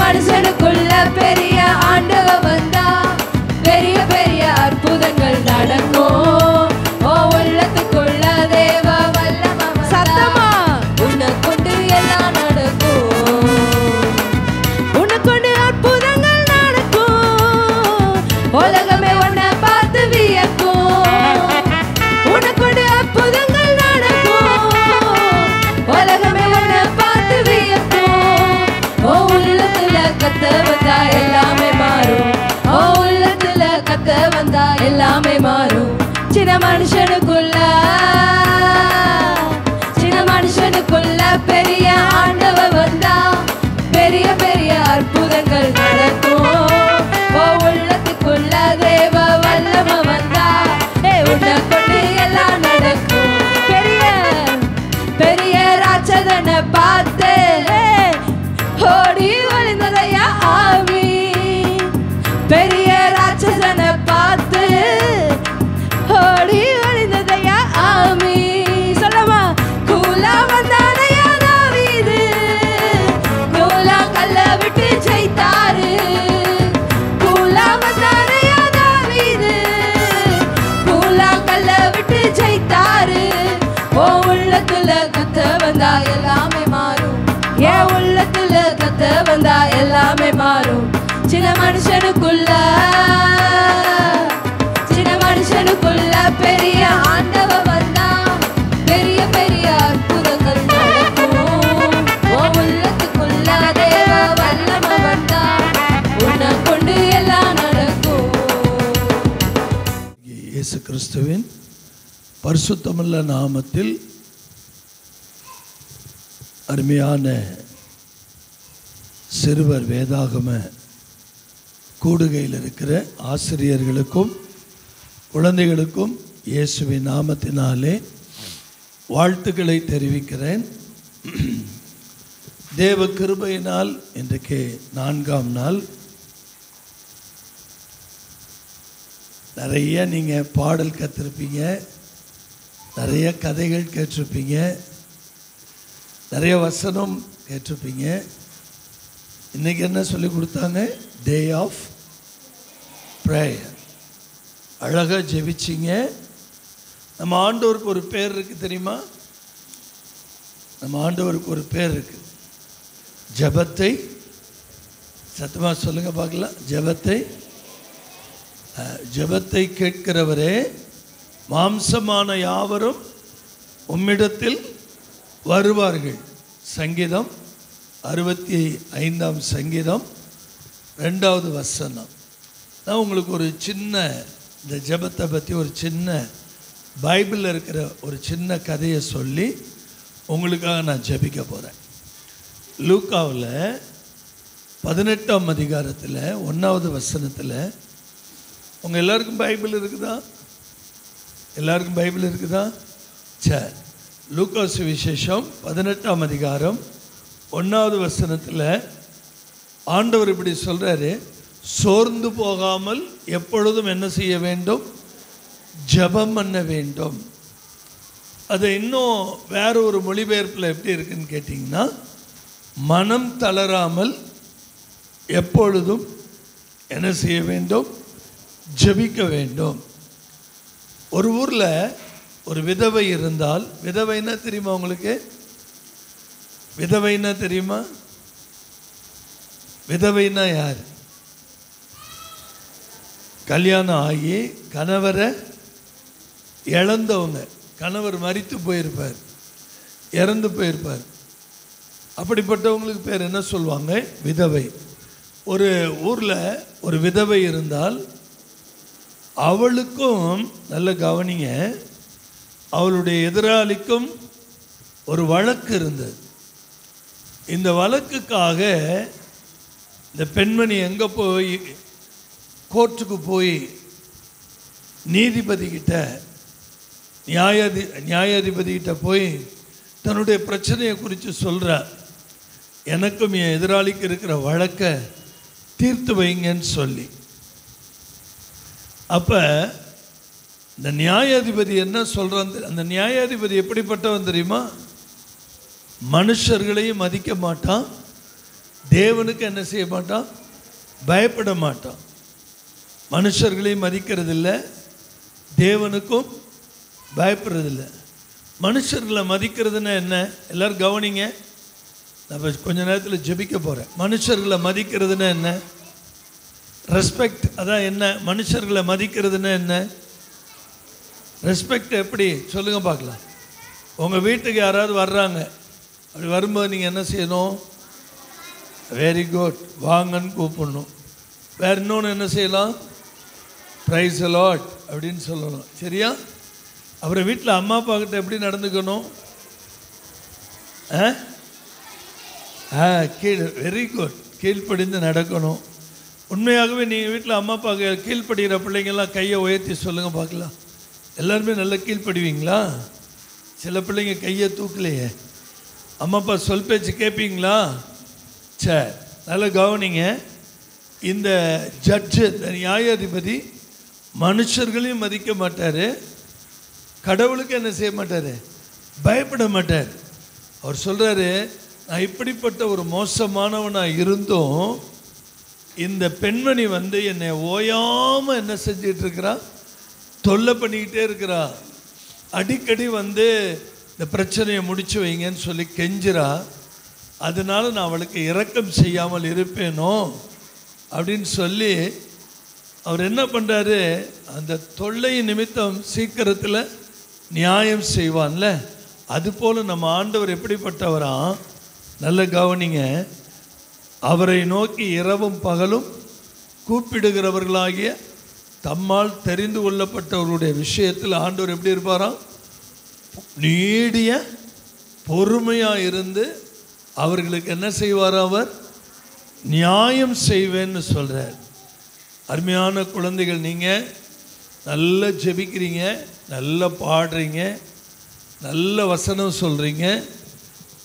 மனுஷனுக்குள்ள பெரிய ஆண்டவர் வந்தா பெரிய பெரிய அற்புதங்கள் நடக்கும். ஓ உள்ளத்துக்குள்ள தேவ வல்லமை சத்தமா உன்னை கொண்டு எல்லாம் நடக்கும். உன்னை கொண்டு அற்புதங்கள் நடக்கும். உலகமே உன்னை பார்த்து வியக்கும். உன்னை கொண்டு அற்புதங்கள் நடக்கும். உலகமே உன்னை பார்த்து வியக்கும். ஓ உள்ளத்துல கத்த வந்தா எல்லாமே மாறும். ஓ உள்ளத்துல கத்த வந்தா எல்லாமே மாறும். சின்ன மனுஷனுக்குள்ள பெரிய ஆண்டவர் வந்தா பெரிய பெரிய அற்புதங்கள் நடக்கும். ஓ உள்ளத்துக்குள்ள தேவ வல்லமை வந்தா உன்னை கொண்டு எல்லாம் நடக்கும். பெரிய பெரிய ராட்சதனை பார்த்து ஓடி ஒளிந்ததையா ஆவி. பெரிய ராட்சதனை பார்த்து ஓடி ஒளிந்ததையா ஆவி. சொல்லமா கூலா வந்தானையா தாவீது. கூலா கல்ல விட்டு ஜெயித்தாரு. கூலா வந்தானையா தாவீது. கூலா கல்ல விட்டு ஜெயித்தாரு. ஓ உள்ளத்துல கத்த வந்தா எல்லாமே மாறும். ஏன் உள்ளத்துல கத்த வந்தா எல்லாமே மாறும். சின்ன மனுஷனுக்குள்ள பெரிய ஆண்டவர் வந்தா பெரிய பெரிய அற்புதங்கள் நடக்கும். ஓ உள்ளத்துக்குள்ள தேவ வல்லமை வந்தா உன்னை கொண்டு எல்லாம் நடக்கும். இயேசு கிறிஸ்துவின் பரிசுத்தமுள்ள நாமத்தில் அருமையான சிறுவர் வேதாகம கூடுகையில் இருக்கிற ஆசிரியர்களுக்கும் குழந்தைகளுக்கும் இயேசுவின் நாமத்தினாலே வாழ்த்துக்களை தெரிவிக்கிறேன். தேவ கிருபையினால் இன்றைக்கு 4ஆம் நாள். நிறைய நீங்கள் பாடல் கற்றிருப்பீங்க, நிறைய கதைகள் கேட்டிருப்பீங்க, நிறைய வசனம் கேட்டிருப்பீங்க. இன்றைக்கி என்ன சொல்லி கொடுத்தாங்க? Day of prayer. அழகாக ஜெபிச்சிங்க. நம்ம ஆண்டவருக்கு ஒரு பேர் இருக்குது தெரியுமா? நம்ம ஆண்டவருக்கு ஒரு பேர் இருக்குது. ஜெபத்தை சத்தமாக சொல்லுங்கள் பார்க்கலாம். ஜெபத்தை கேட்கிறவரே, மாம்சமான யாவரும் உம்மிடத்தில் வருவார்கள். சங்கீதம் 65ஆம் சங்கீதம் 2வது வசனம். நான் உங்களுக்கு ஒரு சின்ன இந்த ஜெபத்தை பற்றி ஒரு சின்ன பைபிளில் இருக்கிற ஒரு சின்ன கதையை சொல்லி உங்களுக்காக நான் ஜெபிக்க போகிறேன். லூக்காவில் 18ஆம் அதிகாரத்தில் 1வது வசனத்தில், உங்கள் எல்லாருக்கும் பைபிள் இருக்குதா? எல்லாருக்கும் பைபிள் இருக்குதா? சரி. லூக்கா சுவிசேஷம் 18ஆம் அதிகாரம் 1வது வசனத்தில் ஆண்டவர் இப்படி சொல்கிறாரு, சோர்ந்து போகாமல் எப்பொழுதும் என்ன செய்ய வேண்டும்? ஜெபம் பண்ண வேண்டும். அது இன்னும் வேற ஒரு மொழிபெயர்ப்பில் எப்படி இருக்குன்னு கேட்டிங்கன்னா, மனம் தளராமல் எப்பொழுதும் என்ன செய்ய வேண்டும்? ஜெபிக்க வேண்டும். ஒரு ஊரில் ஒரு விதவை இருந்தால், விதவைன்னா தெரியுமா உங்களுக்கு? விதவைன்னா தெரியுமா? விதவைன்னா யார்? கல்யாணம் ஆகி கணவரை இழந்தவங்க. கணவர் மரித்து போயிருப்பார், இறந்து போயிருப்பார். அப்படிப்பட்டவங்களுக்கு பேர் என்ன சொல்லுவாங்க? விதவை. ஒரு ஊரில் ஒரு விதவை இருந்தால் அவளுக்கும், நல்ல கவனிங்க, அவளுடைய எதிராளிக்கும் ஒரு வழக்கு இருந்தது. இந்த வழக்குக்காக இந்த பெண்மணி எங்கே போய் கோர்ட்டுக்கு போய் நீதிபதிக்கிட்ட நியாயாதிபதிக்கிட்ட போய் தன்னுடைய பிரச்சனையை குறித்து சொல்கிறார். எனக்கும் என் எதிராளிக்கு இருக்கிற வழக்கை தீர்த்து வைங்கன்னு சொல்லி. அப்போ இந்த நியாயாதிபதி என்ன சொல்கிறான்? அந்த நியாயாதிபதி எப்படிப்பட்டவன் தெரியுமா? மனுஷர்களையும் மதிக்க மாட்டான், தேவனுக்கு என்ன செய்ய மாட்டான்? பயப்பட மாட்டான். மனுஷர்களையும் மதிக்கிறதில்ல, தேவனுக்கும் பயப்படுறதில்ல. மனுஷர்களை மதிக்கிறதுன்னா என்ன? எல்லோரும் கவனிங்க. நான் கொஞ்ச நேரத்தில் ஜெபிக்க போகிறேன். மனுஷர்களை மதிக்கிறதுன்னா என்ன? ரெஸ்பெக்ட். அதான் என்ன? மனுஷர்களை மதிக்கிறதுன்னா என்ன? ரெஸ்பெக்ட் எப்படி சொல்லுங்க பார்க்கலாம். உங்கள் வீட்டுக்கு யாராவது வர்றாங்க, அப்படி வரும்போது நீங்கள் என்ன செய்யணும்? வெரி குட், வாங்கன்னு கூப்பிடணும். வேறு இன்னொன்று என்ன செய்யலாம்? ப்ரைஸ் அ லாட் அப்படின்னு சொல்லணும். சரியா? அப்புறம் வீட்டில் அம்மா அப்பா கிட்ட எப்படி நடந்துக்கணும்? வெரி குட், கீழ்ப்படிந்து நடக்கணும். உண்மையாகவே நீங்கள் வீட்டில் அம்மா அப்பா கீழ்ப்படுகிற பிள்ளைங்கள்லாம் கையை உயர்த்தி சொல்லுங்கள் பார்க்கலாம். எல்லாருமே நல்லா கீழ்ப்படுவீங்களா? சில பிள்ளைங்க கையை தூக்கலையே. அம்மா அப்பா சொல் பேச்சு கேட்பீங்களா? சரி, நல்லா கவனிங்க. இந்த ஜட்ஜு, இந்த நியாயாதிபதி மனுஷர்களையும் மதிக்க மாட்டார், கடவுளுக்கு என்ன செய்ய மாட்டார்? பயப்பட மாட்டார். அவர் சொல்கிறாரு, நான் இப்படிப்பட்ட ஒரு மோசமானவனாக இருந்தும் இந்த பெண்மணி என்னை ஓயாமல் என்ன செஞ்சிட்டு இருக்கிறா? தொல்லை பண்ணிக்கிட்டே இருக்கிறா. அடிக்கடி இந்த பிரச்சனையை முடிச்சு வைங்கன்னு சொல்லி கெஞ்சிரா. அதனால நான் அவளுக்கு இரக்கம் செய்யாமல் இருப்பேனோ அப்படின்னு சொல்லி அவர் என்ன பண்ணுறாரு? அந்த தொல்லை நிமித்தம் சீக்கிரத்தில் நியாயம் செய்வான்ல, அதுபோல் நம்ம ஆண்டவர் எப்படிப்பட்டவரா? நல்ல கவனிங்க. அவரை நோக்கி இரவும் பகலும் கூப்பிடுகிறவர்களாகிய தம்மால் தெரிந்து கொள்ளப்பட்டவர்களுடைய விஷயத்தில் ஆண்டவர் எப்படி இருப்பாராம்? நீடிய பொறுமையாக இருந்து அவர்களுக்கு என்ன செய்வார்? அவர் நியாயம் செய்வேன்னு சொல்கிறார். அருமையான குழந்தைகள், நீங்கள் நல்லா ஜெபிக்கிறீங்க, நல்லா பாடுறீங்க, நல்ல வசனம் சொல்கிறீங்க.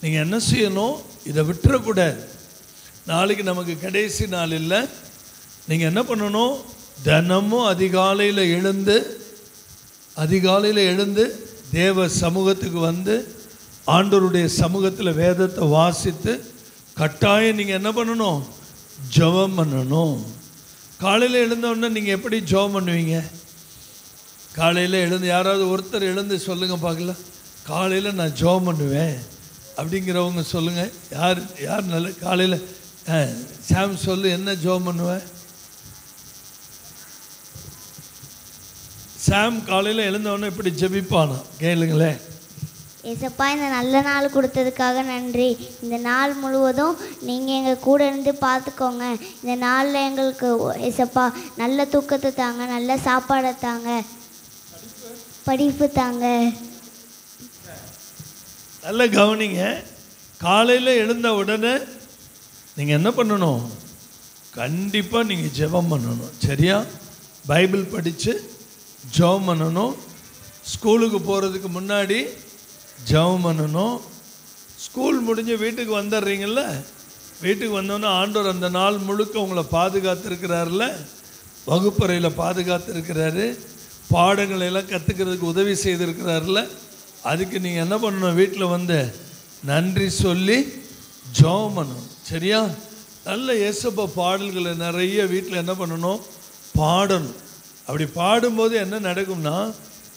நீங்கள் என்ன செய்யணும்? இதை விட்டுறக்கூடாது. நாளைக்கு நமக்கு கடைசி நாள் இல்லை. நீங்கள் என்ன பண்ணணும்? தினமும் அதிகாலையில் எழுந்து தேவ சமூகத்துக்கு ஆண்டவருடைய சமூகத்தில் வேதத்தை வாசித்து கட்டாயம் நீங்கள் என்ன பண்ணணும்? ஜெபம் பண்ணணும். காலையில் எழுந்தோடனே நீங்கள் எப்படி ஜெபம் பண்ணுவீங்க? காலையில் எழுந்து யாராவது ஒருத்தர் எழுந்து சொல்லுங்கள் பார்க்கலாம். காலையில் நான் ஜெபம் பண்ணுவேன் அப்படிங்கிறவங்க சொல்லுங்கள். யார் நல்ல காலையில்? சாம் சொல்லு, என்ன ஜெபம் பண்ணுவேன்? சாம் காலையில் எழுந்தவொடனே இப்படி ஜெபிப்பானா? கேளுங்களேன். ஏசப்பா, இந்த நல்ல நாள் கொடுத்ததுக்காக நன்றி. இந்த நாள் முழுவதும் நீங்கள் எங்கள் கூட இருந்து பார்த்துக்கோங்க. இந்த நாளில் எங்களுக்கு ஏசப்பா நல்ல தூக்கத்தை தாங்க, நல்ல சாப்பாடை தாங்க, படிப்பு தாங்க. நல்ல கவனிங்க. காலையில் எழுந்த உடனே நீங்கள் என்ன பண்ணணும்? கண்டிப்பாக நீங்கள் ஜெபம் பண்ணணும். சரியா? பைபிள் படித்து ஜெபம் பண்ணணும். ஸ்கூலுக்கு போகிறதுக்கு முன்னாடி ஜெபம் பண்ணணும். ஸ்கூல் முடிஞ்சு வீட்டுக்கு வந்துடுறீங்கள, வீட்டுக்கு வந்தோன்னே ஆண்டவர் அந்த நாள் முழுக்க உங்களை பாதுகாத்துருக்கிறார்ல, வகுப்பறையில் பாதுகாத்துருக்கிறாரு, பாடங்களெல்லாம் கற்றுக்கிறதுக்கு உதவி செய்திருக்கிறார்ல, அதுக்கு நீங்கள் என்ன பண்ணணும்? வீட்டில் நன்றி சொல்லி ஜெபம் பண்ணணும். சரியா? நல்ல இயேசுப்பா பாடல்களை நிறைய வீட்டில் என்ன பண்ணணும்? பாடணும். அப்படி பாடும்போது என்ன நடக்கும்னா,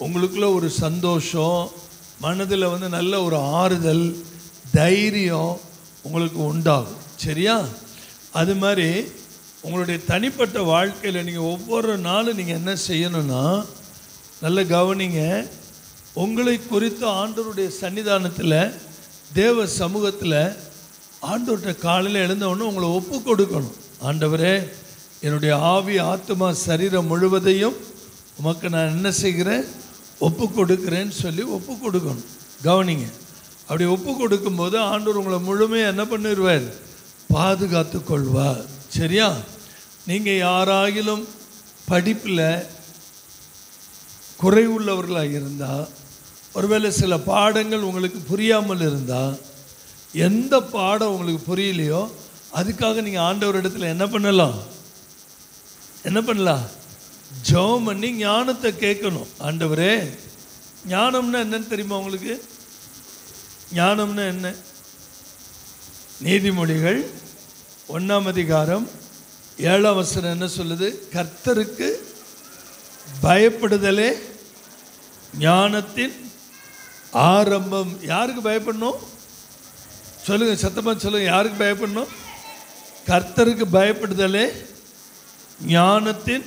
உங்களுக்குள்ள ஒரு சந்தோஷம், மனதில் நல்ல ஒரு ஆறுதல், தைரியம் உங்களுக்கு உண்டாகும். சரியா? அது மாதிரி உங்களுடைய தனிப்பட்ட வாழ்க்கையில் நீங்கள் ஒவ்வொரு நாளும் நீங்கள் என்ன செய்யணும்னா, நல்ல கவனிங்க. உங்களை குறித்து ஆண்டவருடைய சன்னிதானத்தில் தேவ சமூகத்தில் ஆண்டவர்கிட்ட காலையில் எழுந்தவொன்னே உங்களை ஒப்பு கொடுக்கணும். ஆண்டவரே, என்னுடைய ஆவி ஆத்மா சரீரம் முழுவதையும் உமக்கு நான் என்ன செய்கிறேன்? ஒப்பு கொடுக்குறேன்னு சொல்லி ஒப்பு கொடுக்கணும். கவனிங்க. அப்படி ஒப்பு கொடுக்கும்போது ஆண்டவர் உங்களை முழுமையாக என்ன பண்ணிடுவார்? பாதுகாத்து கொள்வார். சரியா? நீங்கள் யாராகிலும் படிப்பில் குறைவுள்ளவர்களாக இருந்தால், ஒருவேளை சில பாடங்கள் உங்களுக்கு புரியாமல் இருந்தால், எந்த பாடம் உங்களுக்கு புரியலையோ அதுக்காக நீங்கள் ஆண்டவர் இடத்துல என்ன பண்ணலாம்? ஜெபம் பண்ணி ஞானத்தை கேட்கணும். ஆண்டவரே, ஞானம்னா என்னன்னு தெரியுமா உங்களுக்கு? ஞானம்னா என்ன? நீதிமொழிகள் 1:7 என்ன சொல்லுது? கர்த்தருக்கு பயப்படுதலே ஞானத்தின் ஆரம்பம். யாருக்கு பயப்படணும் சொல்லுங்க, சத்தமா சொல்லுங்க. யாருக்கு பயப்படணும்? கர்த்தருக்கு பயப்படுதலே ஞானத்தின்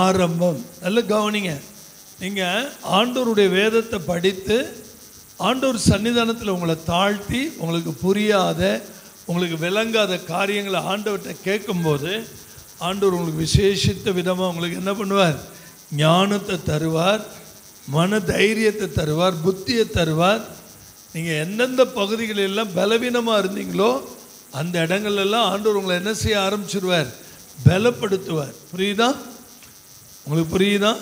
ஆரம்பம். நல்ல கவனிங்க. நீங்கள் ஆண்டவருடைய வேதத்தை படித்து ஆண்டவர் சன்னிதானத்தில் உங்களை தாழ்த்தி உங்களுக்கு புரியாத உங்களுக்கு விளங்காத காரியங்களை ஆண்டவர்கிட்ட கேட்கும்போது ஆண்டவர் உங்களுக்கு விசேஷித்த விதமாக உங்களுக்கு என்ன பண்ணுவார்? ஞானத்தை தருவார், மன தைரியத்தை தருவார், புத்தியை தருவார். நீங்கள் எந்தெந்த பகுதிகளெல்லாம் பலவீனமாக இருந்தீங்களோ அந்த இடங்கள்லாம் ஆண்டவர் உங்களை என்ன செய்ய ஆரம்பிச்சிருவார்? பலப்படுத்துவார். புரியுதா? உங்களுக்கு புரியுதா?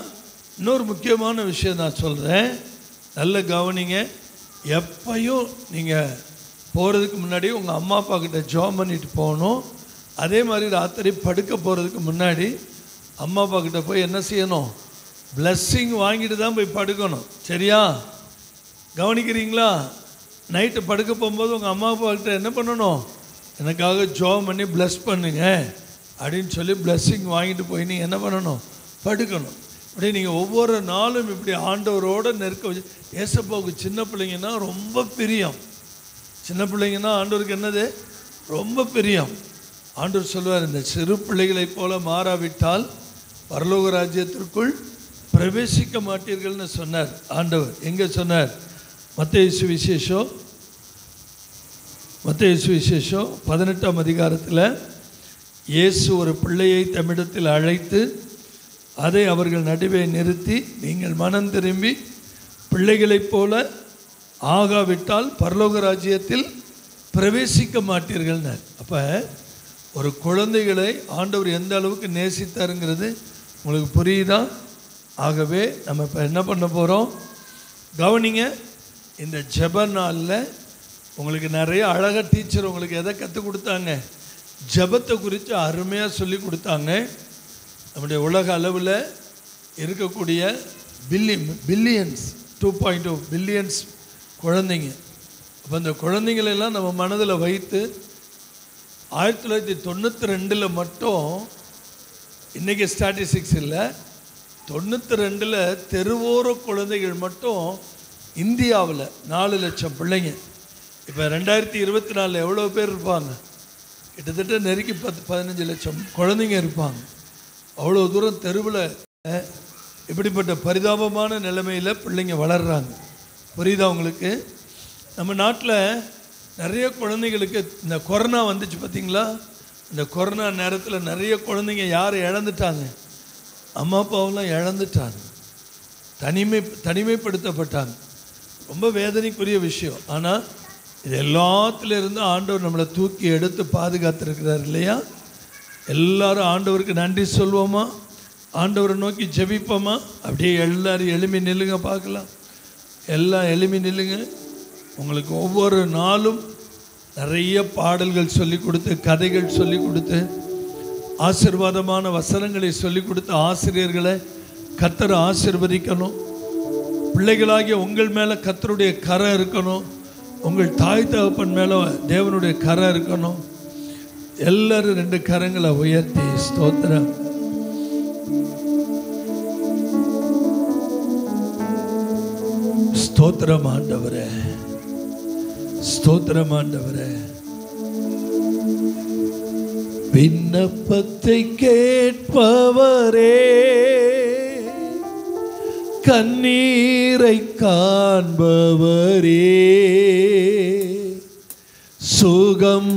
இன்னொரு முக்கியமான விஷயம் நான் சொல்கிறேன், நல்ல கவனிங்க. எப்பையும் நீங்கள் போகிறதுக்கு முன்னாடி உங்கள் அம்மா அப்பா கிட்ட ஜெபம் பண்ணிட்டு போகணும். அதே மாதிரி ராத்திரி படுக்க போகிறதுக்கு முன்னாடி அம்மா அப்பா கிட்ட போய் என்ன செய்யணும்? பிளஸ்ஸிங் வாங்கிட்டு தான் போய் படுக்கணும். சரியா? கவனிக்கிறீங்களா? நைட்டு படுக்க போகும்போது உங்கள் அம்மா அப்பா கிட்ட என்ன பண்ணணும்? எனக்காக ஜெபம் பண்ணி ப்ளஸ் பண்ணுங்க அப்படின்னு சொல்லி பிளஸ்ஸிங் வாங்கிட்டு போய் நீங்கள் என்ன பண்ணணும்? படுக்கணும். அப்படியே நீங்கள் ஒவ்வொரு நாளும் இப்படி ஆண்டவரோடு நெருக்க வச்சு. ஏசப்பாவுக்கு சின்ன பிள்ளைங்கன்னா ரொம்ப பிரியம். சின்ன பிள்ளைங்கன்னா ஆண்டவருக்கு என்னது? ரொம்ப பிரியம். ஆண்டவர் சொல்வார், இந்த சிறு பிள்ளைகளைப் போல மாறாவிட்டால் பரலோக ராஜ்யத்திற்குள் பிரவேசிக்க மாட்டீர்கள்னு சொன்னார் ஆண்டவர். எங்கே சொன்னார்? மத்தேயு சுவிசேஷம் 18ஆம் அதிகாரத்தில் இயேசு ஒரு பிள்ளையை தம்மிடத்தில் அழைத்து அதை அவர்கள் நடுவே நிறுத்தி, நீங்கள் மனம் திரும்பி பிள்ளைகளைப் போல ஆகாவிட்டால் பரலோக ராஜ்யத்தில் பிரவேசிக்க மாட்டீர்கள்னார். அப்போ ஒரு குழந்தைகளை ஆண்டவர் எந்த அளவுக்கு நேசித்தாருங்கிறது உங்களுக்கு புரியுதா? ஆகவே நம்ம இப்போ என்ன பண்ண போகிறோம்? கவனிங்க. இந்த ஜெப நாளில் உங்களுக்கு நிறைய அழகாக டீச்சர் உங்களுக்கு எதை கற்றுக் கொடுத்தாங்க? ஜெபத்தை குறித்து அருமையாக சொல்லி கொடுத்தாங்க. நம்முடைய உலக அளவில் இருக்கக்கூடிய பில்லியன்ஸ் 2.2 பில்லியன்ஸ் குழந்தைங்க. அப்போ அந்த குழந்தைங்களெல்லாம் நம்ம மனதில் வைத்து 1992 மட்டும், இன்றைக்கி ஸ்டாட்டிஸ்டிக்ஸ் இல்லை, 92 தெருவோர குழந்தைகள் மட்டும் இந்தியாவில் 4 லட்சம் பிள்ளைங்க. இப்போ 2024 எவ்வளோ பேர் இருப்பாங்க? கிட்டத்தட்ட நெருக்கி 10-15 லட்சம் குழந்தைங்க இருப்பாங்க. அவ்வளோ தூரம் தெருவில் இப்படிப்பட்ட பரிதாபமான நிலைமையில் பிள்ளைங்க வளர்கிறாங்க. புரியுதா உங்களுக்கு? நம்ம நாட்டில் நிறைய குழந்தைகளுக்கு இந்த கொரோனா வந்துச்சு பார்த்தீங்களா? இந்த கொரோனா நேரத்தில் நிறைய குழந்தைங்க யார் இழந்துட்டாங்க? அம்மா அப்பாவெல்லாம் இழந்துட்டாங்க, தனிமைப்படுத்தப்பட்டாங்க. ரொம்ப வேதனைக்குரிய விஷயம். ஆனால் இது எல்லாத்துலேருந்து ஆண்டவர் நம்மளை தூக்கி எடுத்து பாதுகாத்துருக்கிறார் இல்லையா? எல்லாரும் ஆண்டவருக்கு நன்றி சொல்வோமா? ஆண்டவரை நோக்கி ஜெபிப்போமா? அப்படியே எல்லாரும் எழுப்பி நில்லுங்க பார்க்கலாம். எல்லாம் எழுப்பி நில்லுங்க. உங்களுக்கு ஒவ்வொரு நாளும் நிறைய பாடல்கள் சொல்லி கொடுத்து, கதைகள் சொல்லி கொடுத்து, ஆசீர்வாதமான வசனங்களை சொல்லி கொடுத்து ஆசிரியர்களை கர்த்தர் ஆசீர்வதிக்கணும். பிள்ளைகளாகிய உங்கள் மேலே கர்த்தருடைய கரை இருக்கணும். உங்கள் தாய் தகப்பன் மேலே தேவனுடைய கரை இருக்கணும். எல்லாரும் 2 கரங்களை உயர்த்தி ஸ்தோத்திரம். ஸ்தோத்திரம் ஆண்டவரே, ஸ்தோத்திரம் ஆண்டவரே. விண்ணப்பத்தை கேட்பவரே, கண்ணீரை காண்பவரே, சுகம்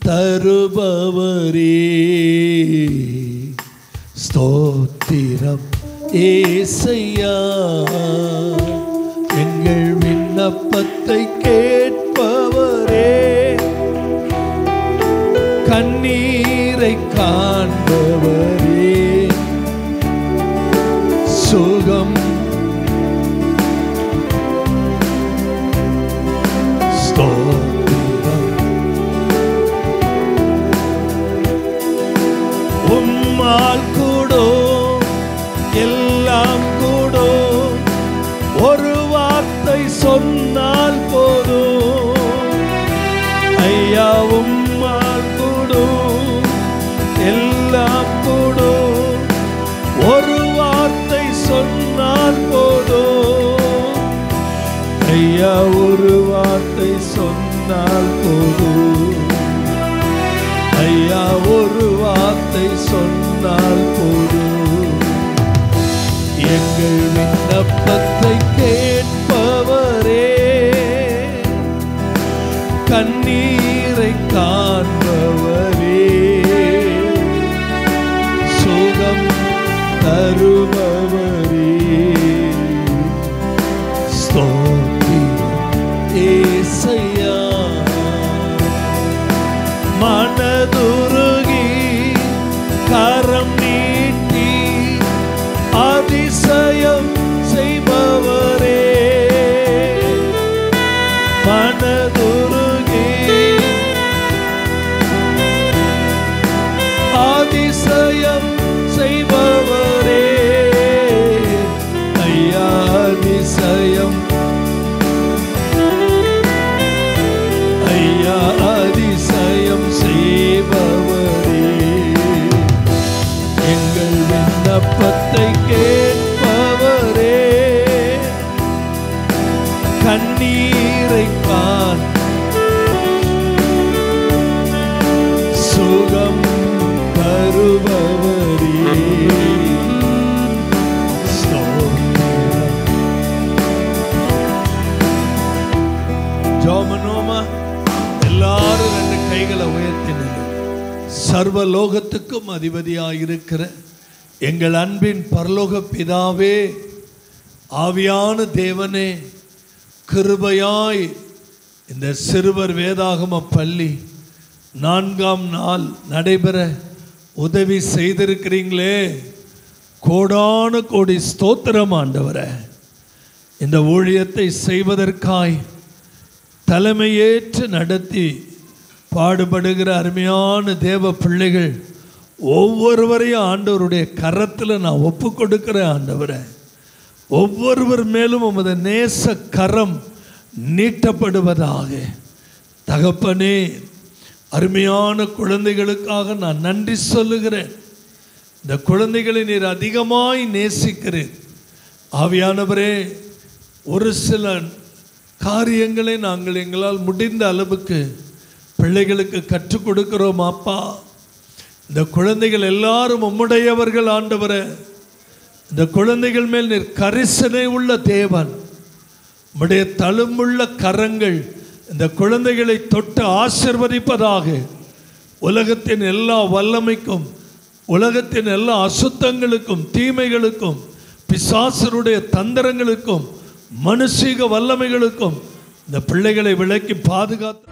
தருபவரே, ஸ்தோத்திரம் ஏசையா. எங்கள் விண்ணப்பத்தை கேட்பவரே, கண்ணீரை காண்பவரே, சுகம் ஸ்தோத்திரம். உம்மால் கூடும் எல்லாம் கூடும், ஒரு வார்த்தை சொன்னால் போதும் ஐயா. உம்மால் கூடும் அதிசயம் செய்பவரே ஐயா அதிசயம் ஐயா அதிசயம் செய்பவரே எங்கள் விண்ணப்பத்தை கேட்பவரே கண்ணீரை காண் சுகம் தருபவரே ஜோமனோமா எல்லாரும் ரெண்டு கைகளை உயர்த்தினது. சர்வலோகத்துக்கும் அதிபதியாயிருக்கிற எங்கள் அன்பின் பரலோக பிதாவே, ஆவியான தேவனே, கிருபையாய் இந்த சிறுவர் வேதாகம பள்ளி 4ஆம் நாள் நடைபெற உதவி செய்திருக்கிறீங்களே, கோடான கோடி ஸ்தோத்திரம் ஆண்டவரே. இந்த ஊழியத்தை செய்வதற்காய் தலைமையேற்று நடத்தி பாடுபடுகிற அருமையான தேவ பிள்ளைகள் ஒவ்வொருவரையும் ஆண்டவருடைய கரத்தில் நான் ஒப்பு கொடுக்கிறேன் ஆண்டவரே. ஒவ்வொருவர் மேலும் உமது நேச கரம் நீட்டப்படுவதாக. தகப்பனே, அருமையான குழந்தைகளுக்காக நான் நன்றி சொல்லுகிறேன். இந்த குழந்தைகளை நீர் அதிகமாய் நேசிக்கிறேன் ஆவியானவரே. ஒரு சில காரியங்களை நாங்கள் எங்களால் முடிந்த அளவுக்கு பிள்ளைகளுக்கு கற்றுக் கொடுக்கிறோம் அப்பா. இந்த குழந்தைகள் எல்லாரும் உம்முடையவர்கள் ஆண்டவரே. இந்த குழந்தைகள் மேல் நீர் கரிசனை உள்ள தேவன். உம்முடைய தழும்புள்ள கரங்கள் இந்த குழந்தைகளை தொட்டு ஆசீர்வதிப்பதாக. உலகத்தின் எல்லா வல்லமைக்கும், உலகத்தின் எல்லா அசுத்தங்களுக்கும், தீமைகளுக்கும், பிசாசருடைய தந்திரங்களுக்கும், மனுஷீக வல்லமைகளுக்கும் இந்த பிள்ளைகளை விலக்கி பாதுகாத்து